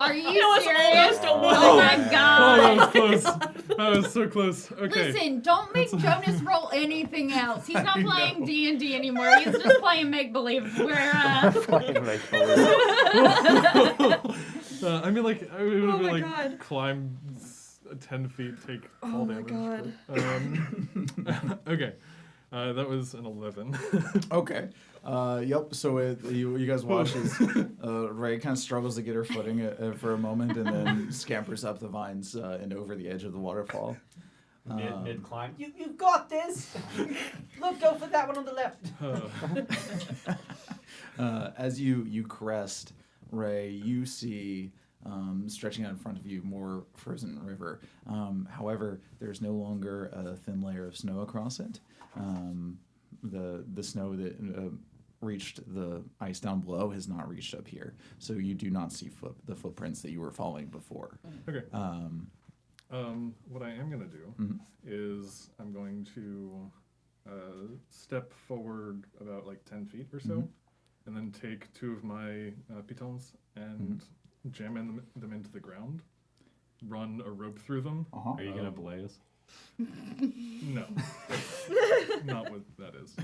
Are you serious? Oh my Oh, god. that was close. That was so close. Okay. Listen, don't make Jonas roll anything else. He's not playing D&D anymore. He's just playing make believe. We're Fucking make believe. I mean, like, I would Oh have my like God. climb 10 feet, take fall Oh my damage. God. But, okay. That was an 11. Okay. Yep. So you guys watch as Ray kind of struggles to get her footing for a moment, and then scampers up the vines and over the edge of the waterfall. mid climb. You've got this. Look, go for that one on the left. As you crest, Ray, you see stretching out in front of you more frozen river. However, there's no longer a thin layer of snow across it. The snow that reached the ice down below has not reached up here, so you do not see the footprints that you were following before. Okay. What I am going to do is I'm going to step forward about like 10 feet or so, and then take 2 of my pitons and jam them into the ground, run a rope through them. Are you gonna blaze? No, not what that is.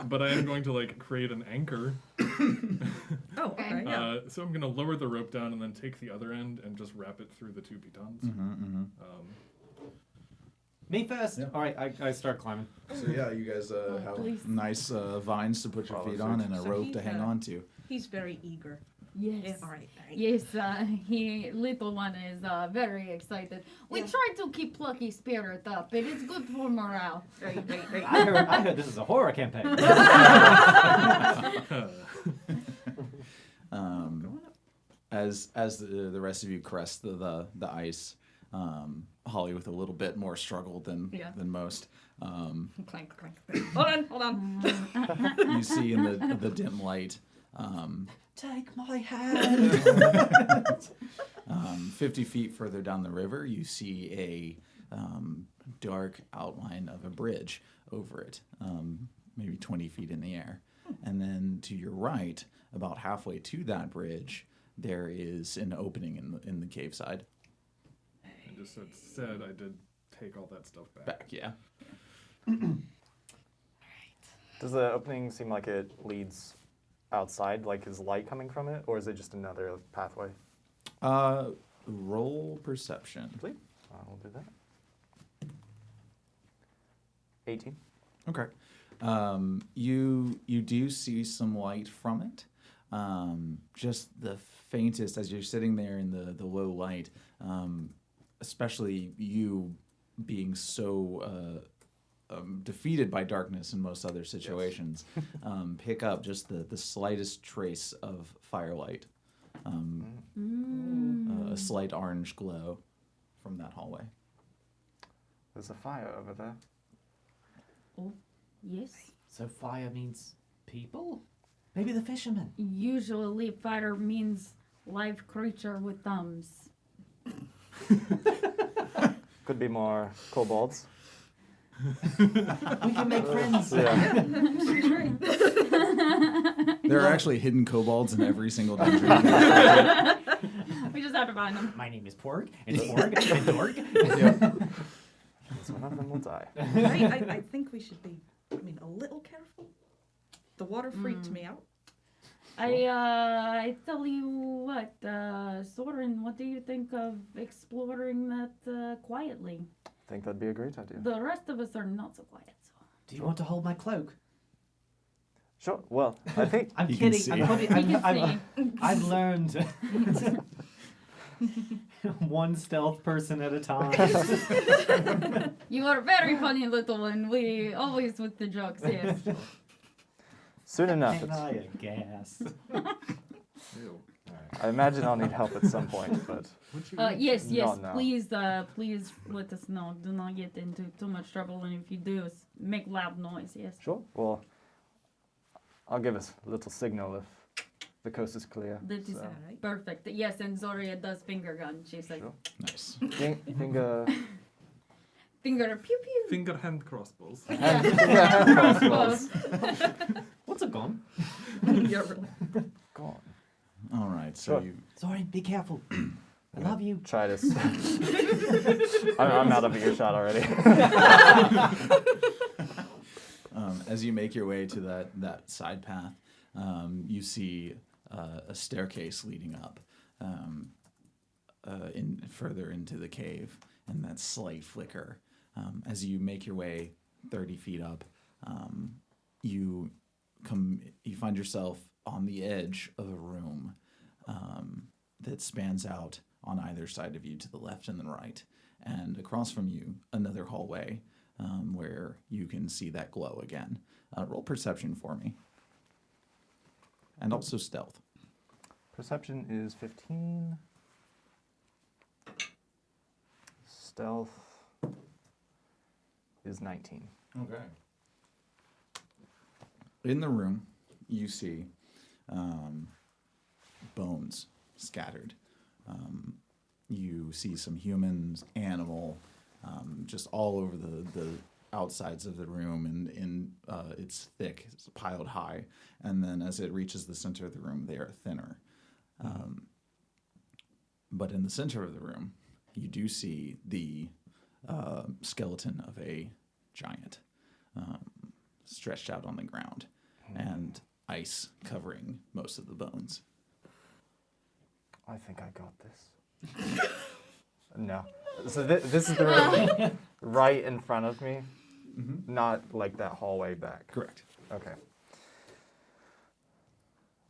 But I am going to like create an anchor. Oh, okay. Yeah. So I'm going to lower the rope down and then take the other end and just wrap it through the 2 pitons. Me first. Yeah. All right, I start climbing. So yeah, you guys have please. nice vines to put your Follow feet on suit. and a So rope he to hang had- on to. He's very eager. Yes. Yeah, all right. All right. Yes, he little one is very excited. We Yeah. try to keep plucky spirit up. It is good for morale. Right, right, right. I heard this is a horror campaign. As the rest of you crest the ice, Holly with a little bit more struggle than most. Clank, clank, clank. Hold on. You see in the dim light, Take my hand. 50 feet further down the river, you see a dark outline of a bridge over it, maybe 20 feet in the air. And then to your right, about halfway to that bridge, there is an opening in the cave side. And just said I did take all that stuff back. Yeah. Does the opening seem like it leads outside? Like, is light coming from it, or is it just another pathway? Roll perception. Please. We'll do that. 18. Okay. You do see some light from it. Just the faintest as you're sitting there in the low light, especially you being so defeated by darkness in most other situations, pick up just the slightest trace of firelight, a slight orange glow from that hallway. There's a fire over there. Oh, yes. So fire means people? Maybe the fishermen. Usually fire means live creature with thumbs. Could be more kobolds. We can make friends. Yeah. There are actually hidden kobolds in every single dungeon. We just have to find them. My name is Porg, and Porg, and Dorg. So one of them will die. I think we should be, a little careful. The water freaked me out. I tell you what, Soren, what do you think of exploring that quietly? I think that'd be a great idea. The rest of us are not so quiet. So. Do you want to hold my cloak? Sure. Well, I think I'm You can kidding. see. I'm probably, You can I've learned. One stealth person at a time. You are very funny, little one. We always with the jokes, yes. soon enough. Can I a gas? I imagine I'll need help at some point, but Yes, Not now. please let us know. Do not get into too much trouble, and if you do, make loud noise, yes. sure. Well, I'll give us a little signal if the coast is clear. That is so. perfect. Yes, and Zoria does finger gun. She's like, Sure. Nice. Finger. finger pew pew. Finger hand crossbows. Yeah, Crossbows. What's a gun? Yeah, really. Gone. All right, so Sure. you Sorry, be careful. I love you. Try this. I'm out of earshot already. as you make your way to that side path, you see a staircase leading up further into the cave, and that slight flicker. As you make your way 30 feet up, you find yourself on the edge of a room that spans out on either side of you to the left and the right, and across from you another hallway where you can see that glow again. Roll perception for me, and also stealth. Perception is 15. Stealth is 19. Okay. In the room, you see bones scattered. You see some humans, animal, just all over the outsides of the room, and it's thick, it's piled high. And then as it reaches the center of the room, they are thinner. But in the center of the room, you do see the skeleton of a giant stretched out on the ground, and ice covering most of the bones. I think I got this. No. So this is the room right in front of me, not like that hallway back. Correct. Okay.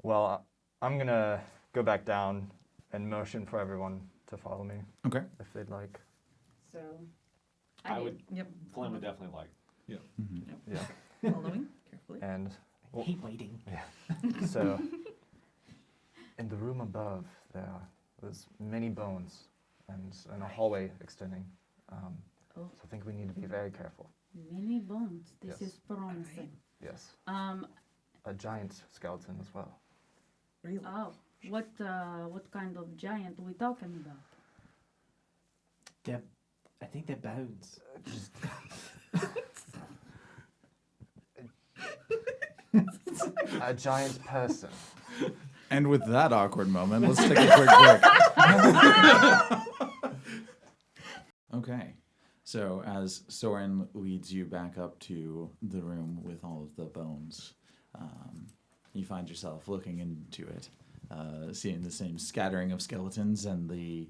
Well, I'm gonna go back down and motion for everyone to follow me Okay. if they'd like. So, I did. would. Yep. Flynn would definitely like. Yeah. Following carefully. And I hate waiting. so, in the room above, there's many bones and a hallway extending. So I think we need to be very careful. Many bones. This Yes. is promising. Yes. A giant skeleton as well. Really? Oh, what kind of giant are we talking about? I think they're bones. A giant person. And with that awkward moment, let's take a quick break. Okay. So as Soren leads you back up to the room with all of the bones, you find yourself looking into it, seeing the same scattering of skeletons and the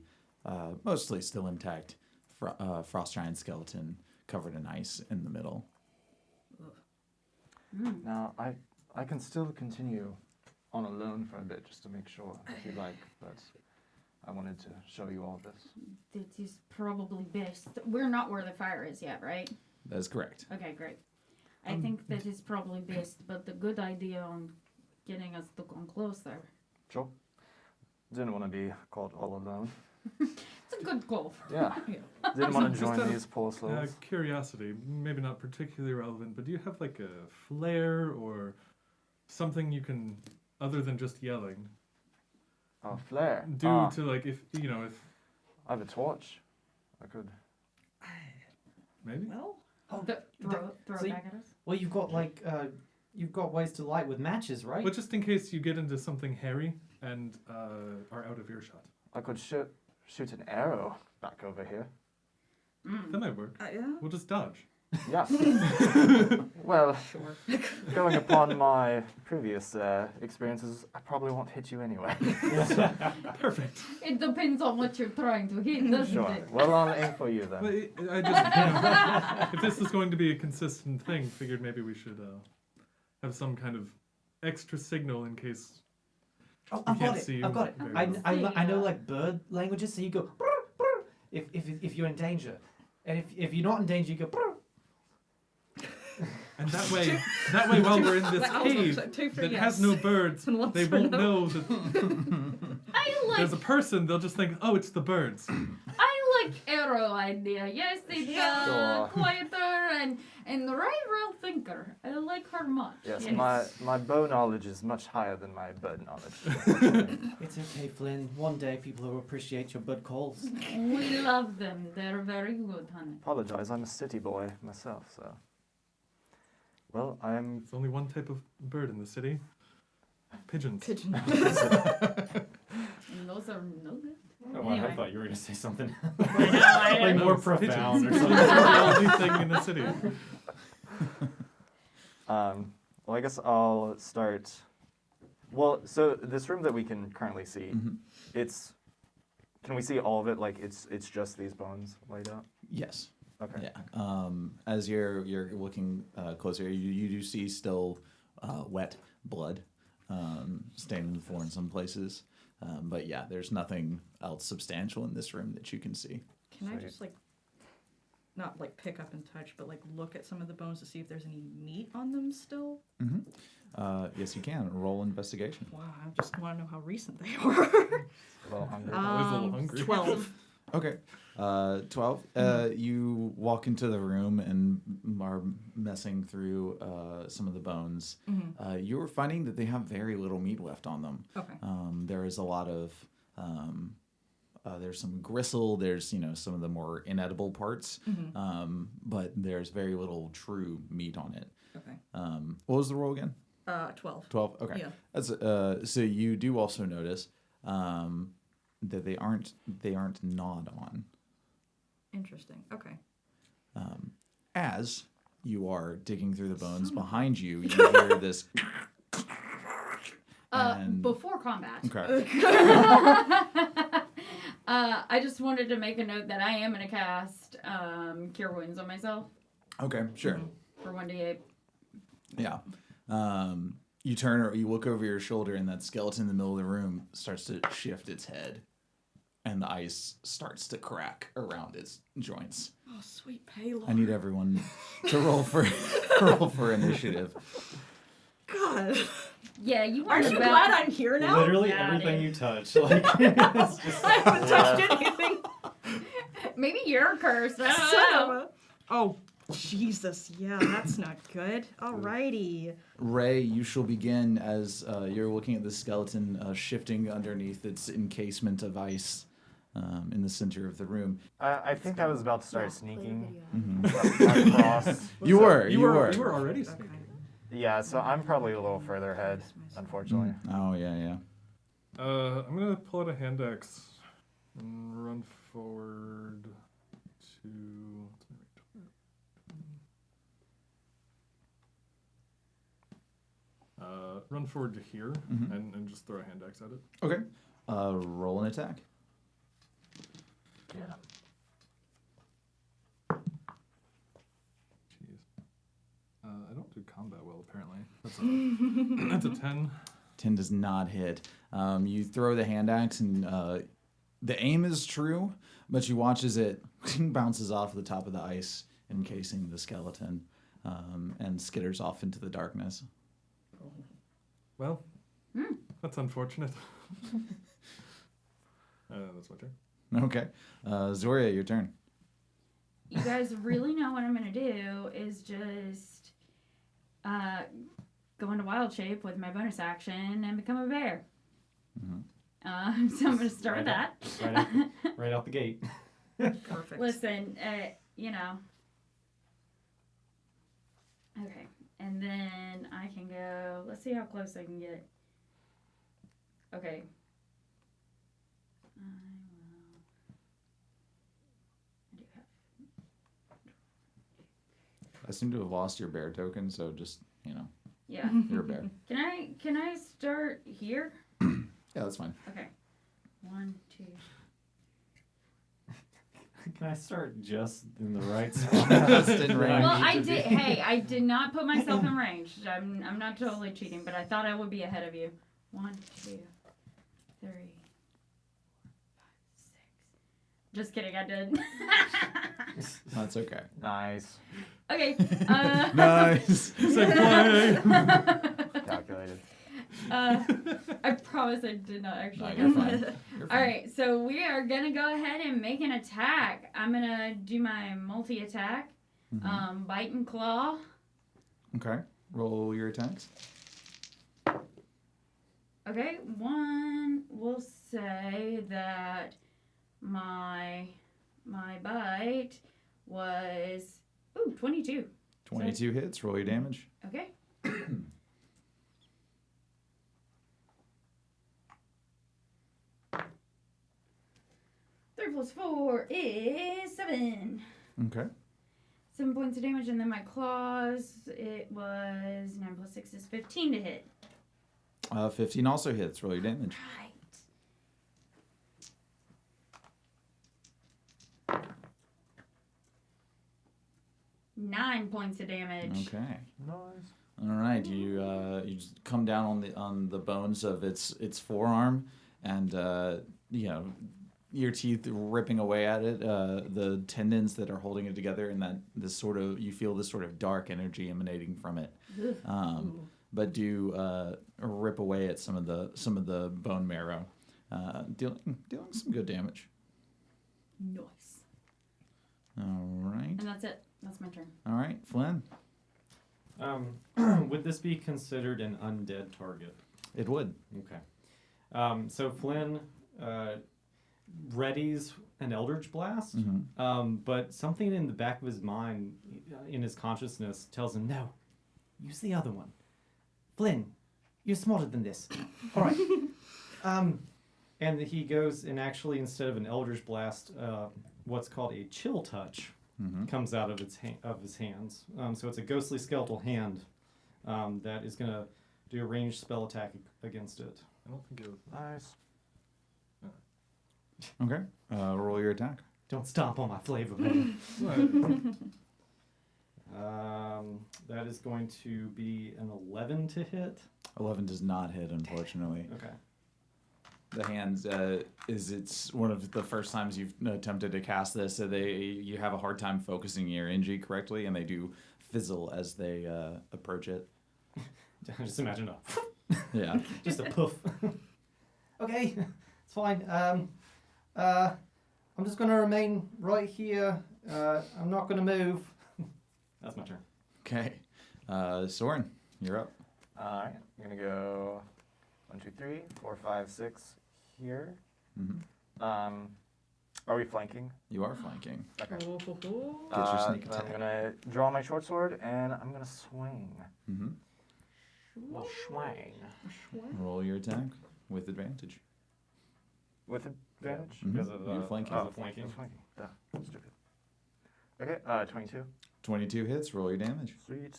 mostly still intact frost giant skeleton covered in ice in the middle. Now, I can still continue on alone for a bit just to make sure if you like, but I wanted to show you all this. That is probably best. We're not where the fire is yet, right? That is correct. Okay, great. I think that is probably best, but the good idea on getting us to come closer. Sure. Didn't want to be caught all alone. It's a good call. Yeah. Yeah. Didn't want to Just join out of, these poor souls. Curiosity, maybe not particularly relevant, but do you have like a flare or something you can, other than just yelling, Oh, flare. do to like if I have a torch. I could. maybe? Well, Throw so it back at us. Well, you've got you've got ways to light with matches, right? But just in case you get into something hairy and are out of earshot, I could shoot an arrow back over here. that might work. yeah. We'll just dodge. Yeah. Well, Sure. going upon my previous experiences, I probably won't hit you anyway. Perfect. It depends on what you're trying to hit, doesn't Sure. it? Well, I'll aim for you But then. I just, if this is going to be a consistent thing, figured maybe we should have some kind of extra signal in case. Oh, You I've got can't it. see I've got it. very I well. know like bird languages, so you go if you're in danger, and if you're not in danger, you go. And that way, while we're in this Wow, cave so 2 for that yes. has no birds, And 1 they for won't no. know that I like there's a person. They'll just think, oh, it's the birds. I like arrow idea. Yes, it's Sure. quieter and the right real thinker. I like her much. Yes, my bow knowledge is much higher than my bird knowledge. It's okay, Flynn. One day people will appreciate your bird calls. We love them. They're very good, honey. Apologize, I'm a city boy myself, so. Well, I'm. There's only one type of bird in the city. Pigeons. Pigeon. And those are no good. Oh, I Anyway. thought you were going to say something I like know. more Pigeons. profound or Pigeons something. are the only thing in the city. Well, I guess I'll start. Well, so this room that we can currently see, it's. Can we see all of it? Like it's just these bones laid out. Yes. Okay. Yeah. As you're looking closer, you do see still wet blood staining the floor in some places. But yeah, there's nothing else substantial in this room that you can see. Can I Sweet. just not pick up and touch, but look at some of the bones to see if there's any meat on them still? Yes, you can. Roll investigation. Wow, I just want to know how recent they are. Well, hungry. Always a little hungry. 12. Okay. 12. You walk into the room and are messing through some of the bones. You're finding that they have very little meat left on them. Okay. There is a lot of there's some gristle. There's some of the more inedible parts, but there's very little true meat on it. Okay. What was the roll again? 12. 12. Okay. Yeah. That's so you do also notice that they aren't gnawed on. Interesting. Okay. As you are digging through the bones behind you, you hear this. and- Before combat. Okay. I just wanted to make a note that I am going to cast Cure Wounds on myself Okay. Sure. for 1d8. Yeah. You turn or you look over your shoulder, and that skeleton in the middle of the room starts to shift its head, and the ice starts to crack around its joints. Oh, sweet payload. I need everyone to roll for initiative. God. Yeah, you Aren't weren't you about- glad I'm here now? Literally Yeah, everything dude. you touch. Like, it's just, I haven't touched anything. Maybe you're cursed. I don't Son know. of a... Oh, Jesus. Yeah, that's not good. Alrighty. Ray, you shall begin as you're looking at the skeleton shifting underneath its encasement of ice in the center of the room. I think I was about to start sneaking Video. across. You were. You were already Okay. sneaking. Yeah, so I'm probably a little further ahead, unfortunately. Oh yeah. I'm gonna pull out a hand axe and run forward to. Run forward to here and just throw a hand axe at it. Okay. Roll an attack. Yeah. Jeez. I don't do combat well, apparently. That's a 10. 10 does not hit. You throw the hand axe, and the aim is true, but you watch as it bounces off the top of the ice encasing the skeleton, and skitters off into the darkness. Well, that's unfortunate. That's my turn. Okay. Zoria, your turn. You guys really know what I'm gonna do is just go into wild shape with my bonus action and become a bear. So I'm gonna start with that. Right out the gate. Perfect. Listen, you know. Okay, and then I can go. Let's see how close I can get. Okay. I do have. I seem to have lost your bear token, so just, Yeah. you're a bear. Can I start here? Yeah, that's fine. Okay. 1, 2. Can I start just in the right spot? Just in range. Well, I did. Hey, I did not put myself in range. I'm not totally cheating, but I thought I would be ahead of you. 1, 2, 3, 4, 5, 6. Just kidding. I did. That's okay. Nice. Okay. Nice. Calculated. I promise I did not actually. No, you're fine. You're fine. All right, so we are gonna go ahead and make an attack. I'm gonna do my multi-attack, bite and claw. Okay. Roll your attacks. Okay, one will say that my bite was 22. 22 hits. Roll your damage. Okay. 3 plus 4 is 7. Okay. 7 points of damage, and then my claws, it was 9 plus 6 is 15 to hit. 15 also hits. Roll your damage. Right. 9 points of damage. Okay. Nice. All right. You just come down on the bones of its forearm, and your teeth ripping away at it, the tendons that are holding it together, and you feel this sort of dark energy emanating from it. But do rip away at some of the bone marrow, dealing some good damage. Nice. All right. And that's it. That's my turn. All right, Flynn. Would this be considered an undead target? It would. Okay. So Flynn readies an Eldritch Blast, but something in the back of his mind, in his consciousness, tells him, no, use the other one. Flynn, you're smarter than this. All right. And he goes and actually, instead of an Eldritch Blast, what's called a Chill Touch comes out of his hands. So it's a ghostly skeletal hand that is going to do a ranged spell attack against it. I don't think it was. Nice. Okay. Roll your attack. Don't stomp on my flavor, man. That is going to be an 11 to hit. 11 does not hit, unfortunately. Okay. The hands it's one of the first times you've attempted to cast this, so you have a hard time focusing your energy correctly, and they do fizzle as they approach it. Just imagine Yeah. just a poof. Okay, it's fine. I'm just gonna remain right here. I'm not gonna move. That's my turn. Okay. Soren, you're up. Alright, I'm gonna go 1, 2, 3, 4, 5, 6 here. Are we flanking? You are flanking. Okay. Get your sneak then I'm attack. gonna draw my short sword and I'm gonna swing. Well, swang. Roll your attack with advantage. With advantage? Because of You're flanking. because of flanking. Flanking. Duh. Stupid. Okay, 22. 22 hits. Roll your damage. Sweet.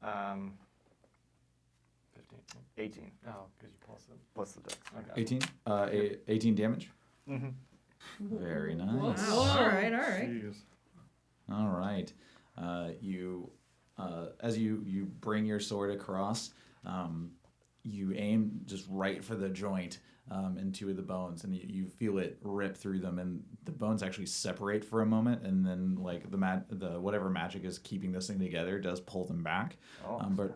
Um, 15. 18 Oh, because you plus it. plus the dex. Okay. 18. 18 damage. Mm-hmm. Very nice. All right. Jeez. All right. As you bring your sword across, you aim just right for the joint in two of the bones, and you feel it rip through them, and the bones actually separate for a moment, and then like the whatever magic is keeping this thing together does pull them back.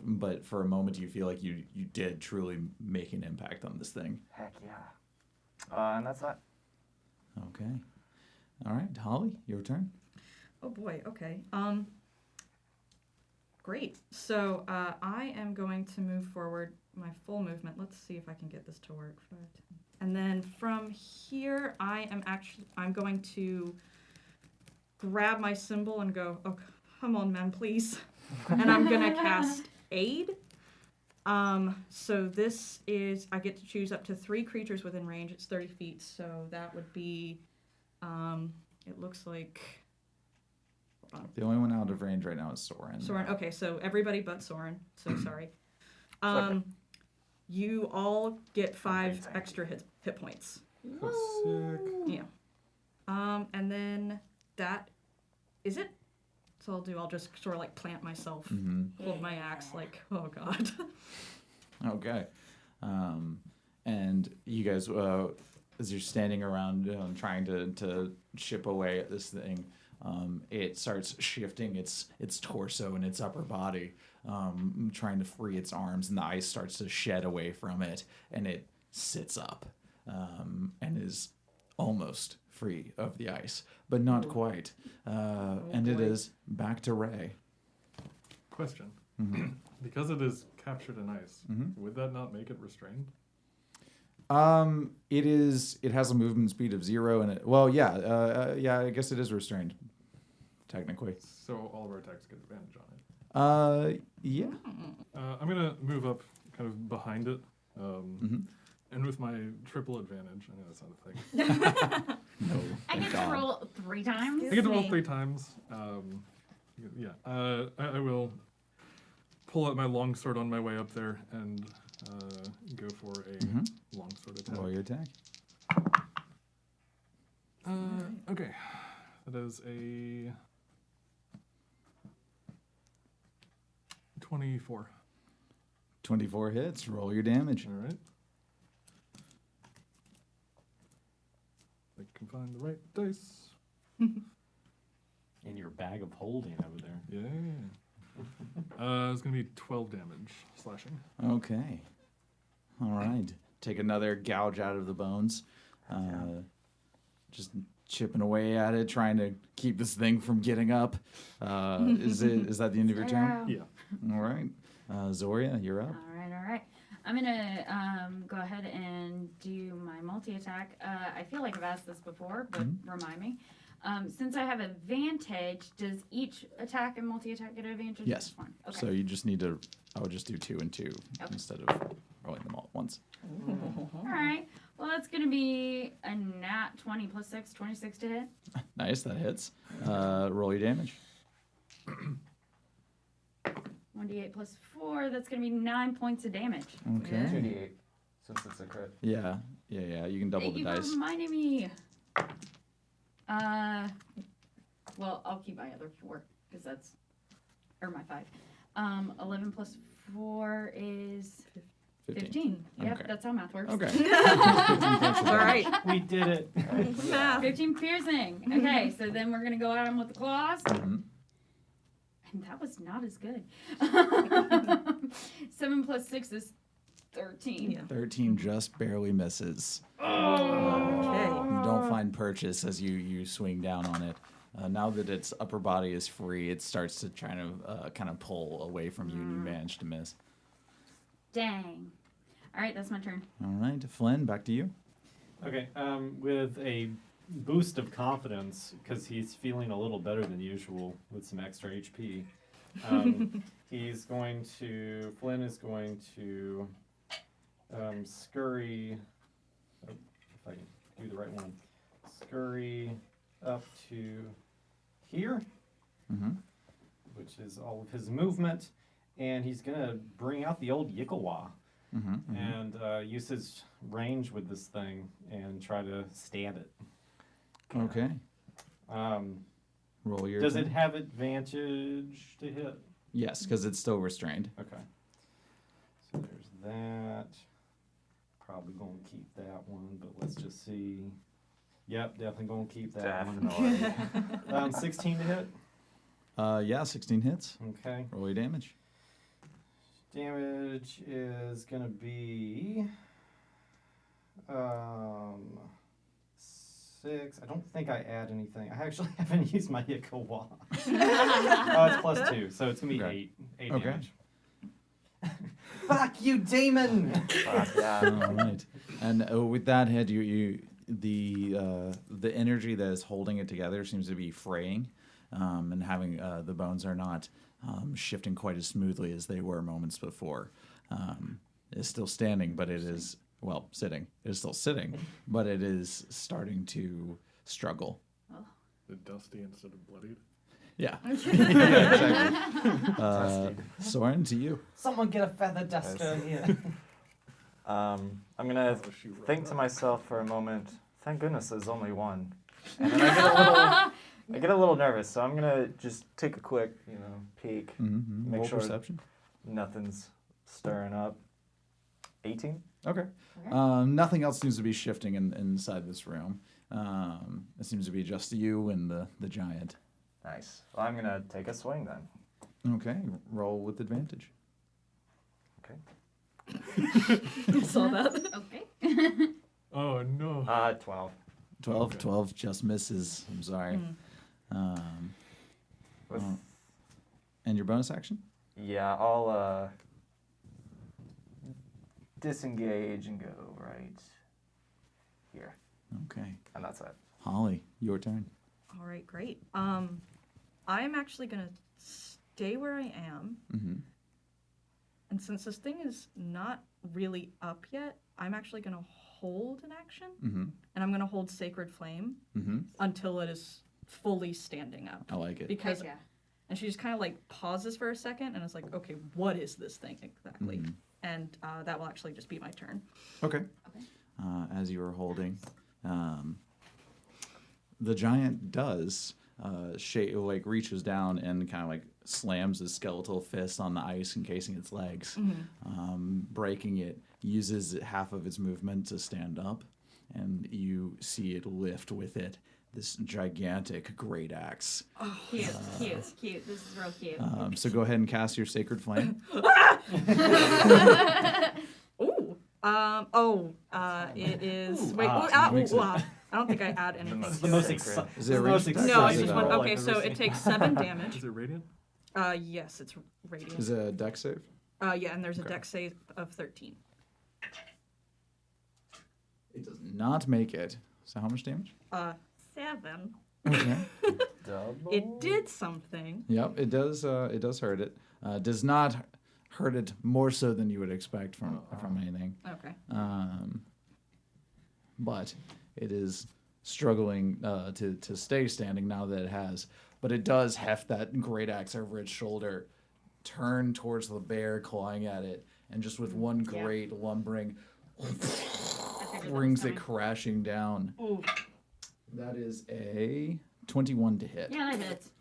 But for a moment you feel like you did truly make an impact on this thing. Heck yeah. And that's that. Okay. All right, Holly, your turn. Oh boy. Okay. Great. So I am going to move forward my full movement. Let's see if I can get this to work. 5, 10. And then from here, I'm going to grab my symbol and go, oh, come on, man, please. And I'm going to cast Aid. So this is, I get to choose up to 3 creatures within range. It's 30 feet. So that would be, it looks like, The only one out of range right now is Soren. Soren. Okay, so everybody but Soren. So sorry. Okay. You all get 5 extra hit points. That's sick. Yeah. And then that is it. So I'll just sort of like plant myself, hold my axe, like, oh god. Okay. And you guys, as you're standing around trying to chip away at this thing, it starts shifting its torso and its upper body, trying to free its arms, and the ice starts to shed away from it, and it sits up and is almost free of the ice, but not quite. And it is back to Ray. Question. Because it is captured in ice, would that not make it restrained? It has a movement speed of 0, and I guess it is restrained, technically. So all of our attacks get advantage on it. Yeah. I'm gonna move up kind of behind it. And with my triple advantage, I know that's not a thing. No. I get to roll 3 times. I get to roll 3 times. I will pull out my longsword on my way up there and go for a longsword attack. Roll your attack. Okay. That is a 24. 24 hits. Roll your damage. All right. I can find the right dice. In your bag of holding over there. Yeah. It's going to be 12 damage slashing. Okay. All right. Take another gouge out of the bones. Just chipping away at it, trying to keep this thing from getting up. Is that the end of your turn? Yeah. All right. Zoria, you're up. All right. I'm gonna go ahead and do my multi-attack. I feel like I've asked this before, but remind me. Since I have advantage, does each attack and multi-attack get advantage? Yes. Fine. Okay. So you just need to, I would just do 2 and 2 instead of rolling them all at once. All right. Well, that's gonna be a nat 20 plus 6, 26 to hit. Nice, that hits. Roll your damage. 1d8 plus 4, that's going to be 9 points of damage. Okay. 2d8, since it's a crit. Yeah. You can double Thank the you dice. for reminding me. Well, I'll keep my other 4, because that's, or my 5. 11 plus 4 is 15. Yep, Okay. that's how math works. Okay. All right. We did it. Math. 15 piercing. Okay, so then we're going to go at him with the claws. And that was not as good. 7 plus 6 is 13. Yeah. 13 just barely misses. Okay. You don't find purchase as you swing down on it. Now that its upper body is free, it starts to try to kind of pull away from you, and you manage to miss. Dang. All right, that's my turn. All right, Flynn, back to you. Okay, with a boost of confidence, because he's feeling a little better than usual with some extra HP, Flynn is going to scurry, if I can do the right one, scurry up to here, which is all of his movement, and he's going to bring out the old Yikawa. And use his range with this thing and try to stab it. Okay. Roll your Does it attack. have advantage to hit? Yes, because it's still restrained. Okay. So there's that. probably going to keep that one, but let's just see. Yep, definitely going to keep that Definitely. one. 16 to hit. Yeah, 16 hits. Okay. Roll your damage. Damage is going to be 6. I don't think I add anything. I actually haven't used my Yakawa. It's +2, so it's going to be Okay. 8 Okay. damage. Fuck you, demon! Fuck yeah. All right. And with that hit, the energy that is holding it together seems to be fraying, and having the bones are not shifting quite as smoothly as they were moments before. It's still standing, but it is sitting. It is still sitting, but it is starting to struggle. The dusty instead of bloodied. Yeah. Yeah, exactly. Soren, to you. Someone get a feather duster here. I'm gonna Oh, she wrote think to that. myself for a moment. Thank goodness there's only one. And then I get a little nervous, so I'm gonna just take a quick, peek, Mm-hmm. Make Roll sure- perception. nothing's stirring up. 18. Okay. Okay. Nothing else seems to be shifting inside this room. It seems to be just you and the giant. Nice. Well, I'm gonna take a swing then. Okay. Roll with advantage. Okay. I saw that. Okay. Oh no. 12. 12. Okay. 12 just misses. I'm sorry. With, And your bonus action? yeah, I'll disengage and go right here, Okay. and that's it. Holly, your turn. All right, great. I am actually gonna stay where I am, Mm-hmm. and since this thing is not really up yet, I'm actually gonna hold an action, Mm-hmm. and I'm gonna hold Sacred Flame Mm-hmm. until it is fully standing up. I like it. Because, Heck yeah. and she just kind of like pauses for a second, and it's like, okay, what is this thing exactly? Mhm. And that will actually just be my turn. Okay. Okay. As you were holding, the giant does reaches down and kind of like slams his skeletal fist on the ice, encasing its legs, breaking it. Uses half of its movement to stand up, and you see it lift with it this gigantic great axe. Cute. This is real cute. So go ahead and cast your Sacred Flame. Ooh. It is. Ooh, Wait. makes it- I don't think I add anything. It's the most Sacred. Is it a the most ranged attack No, or it's is just it one. a- roll Okay, I've so ever it seen. takes 7 damage. Is it radiant? Yes, it's radiant. Is it a dex save? Yeah, and there's a Okay. dex save of 13. It does not make it. So how much damage? 7. Okay. Double. It did something. Yep, it does. It does hurt it. Does not hurt it more so than you would expect from anything. Okay. But it is struggling to stay standing now that it has. But it does heft that great axe over its shoulder, turn towards the bear, clawing at it, and just with one Yeah. great lumbering, I figured that brings was it coming. crashing down. Ooh. That is a 21 to hit. Yeah, that hits.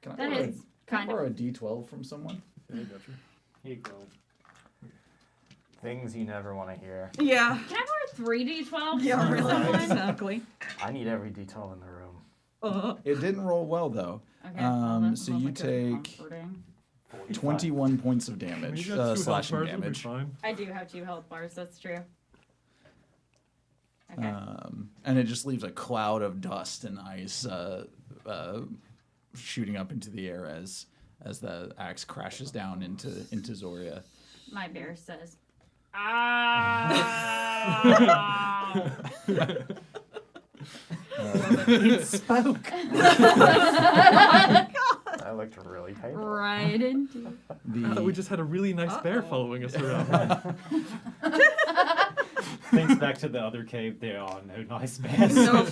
Can I That borrow, is can I kind of. borrow a D12 from someone? Yeah, I got you. Here you go. Things you never want to hear. Yeah. Can I borrow 3d12? Yeah, from really. someone? Exactly. I need every detail in the room. It didn't roll well though. Okay, well, that's So you probably good. take Comforting. 21 points of I mean, damage, you got 2 health slashing bars, it'll be damage. fine. I do have 2 health bars, that's true. Okay. And it just leaves a cloud of dust and ice shooting up into the air as the axe crashes down into Zoria. My bear says, ah. It spoke. That looked really painful. Right into. I thought we just had a really nice bear following us around. Thinks back to the other cave. There are no nice bears. No.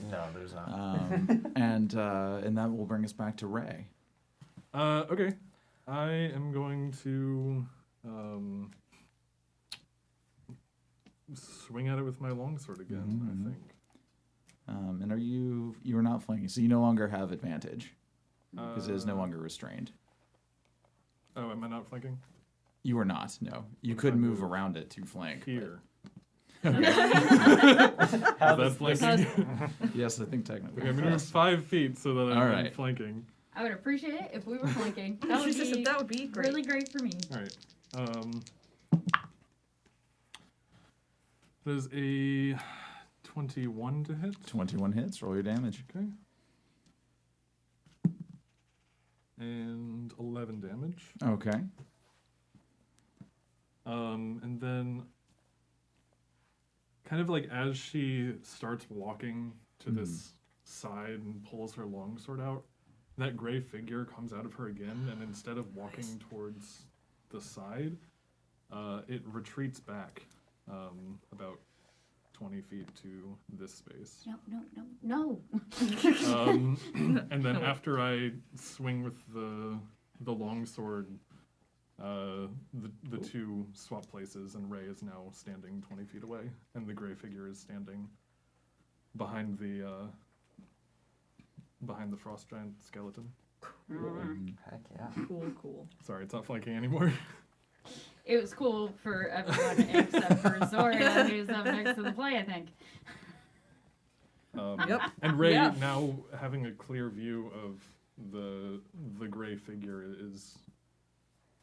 No, there's not. And that will bring us back to Ray. Okay. I am going to swing at it with my longsword again, Mhm. I think. And you are not flanking, so you no longer have advantage because it is no longer restrained. Oh, am I not flanking? You were not. No, you could move around it to flank. Here. How Is that does flanking? Yes, I think technically. Okay, I'm gonna move 5 feet so that I'm Alright. flanking. I would appreciate it if we were flanking. That would be That would be great. really great for me. All right. That is a 21 to hit. 21 hits. Roll your damage. Okay. And 11 damage. Okay. And then, kind of like as she starts walking to this side and pulls her longsword out, that gray figure comes out of her again, and instead of walking towards the side, it retreats back about 20 feet to this space. No. And then after I swing with the longsword, the two swap places, and Ray is now standing 20 feet away, and the gray figure is standing behind the frost giant skeleton. Heck yeah. Cool. Sorry, it's not flanking anymore. It was cool for everyone except for Zoria, who's up next to the play, I think. Yep. And Ray, Yeah. now having a clear view of the gray figure, is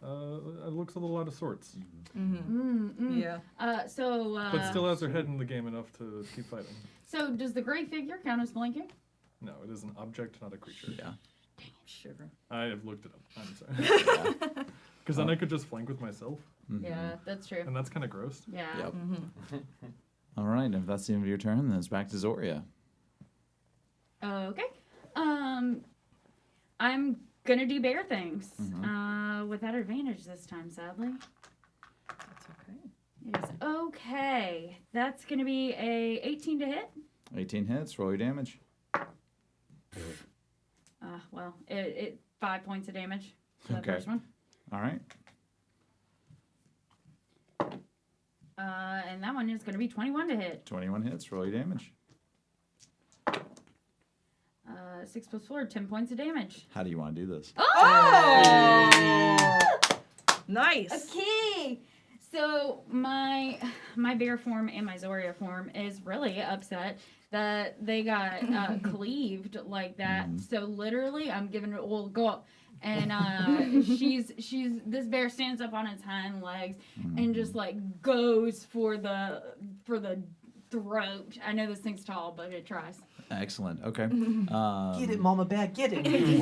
it looks a little out of sorts, Yeah. but still has her head in the game enough to keep fighting. So does the gray figure count as flanking? No, it is an object, not a creature. Yeah. Sugar. I have looked it up. I'm sorry. Because then I could just flank with myself, Yeah, that's true. and that's kind of gross. Yeah. Yep. All right. If that's the end of your turn, then it's back to Zoria. Okay. I'm gonna do bear things. Without advantage this time, sadly. That's okay. It is okay. That's gonna be a 18 to hit. 18 hits. Roll your damage. Well, it 5 points of damage. For the Okay. first one. All right. And that one is gonna be 21 to hit. 21 hits. Roll your damage. 6 plus 4, 10 points of damage. How do you want to do this? Oh! Nice. Okay. So my bear form and my Zoria form is really upset that they got cleaved like that. So literally, I'm giving it go up, and she's this bear stands up on its hind legs and just like goes for the throat. I know this thing's tall, but it tries. Excellent. Okay. Get it, Mama Bear, get it.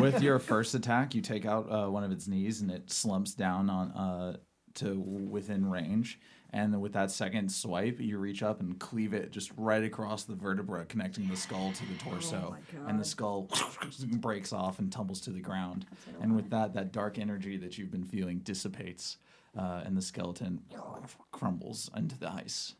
With your first attack, you take out one of its knees, and it slumps down on to within range. And then with that second swipe, you reach up and cleave it just right across the vertebra, connecting the skull to the torso. my God. And the skull breaks off and tumbles to the ground. And with that dark energy that you've been feeling dissipates, and the skeleton crumbles into the ice.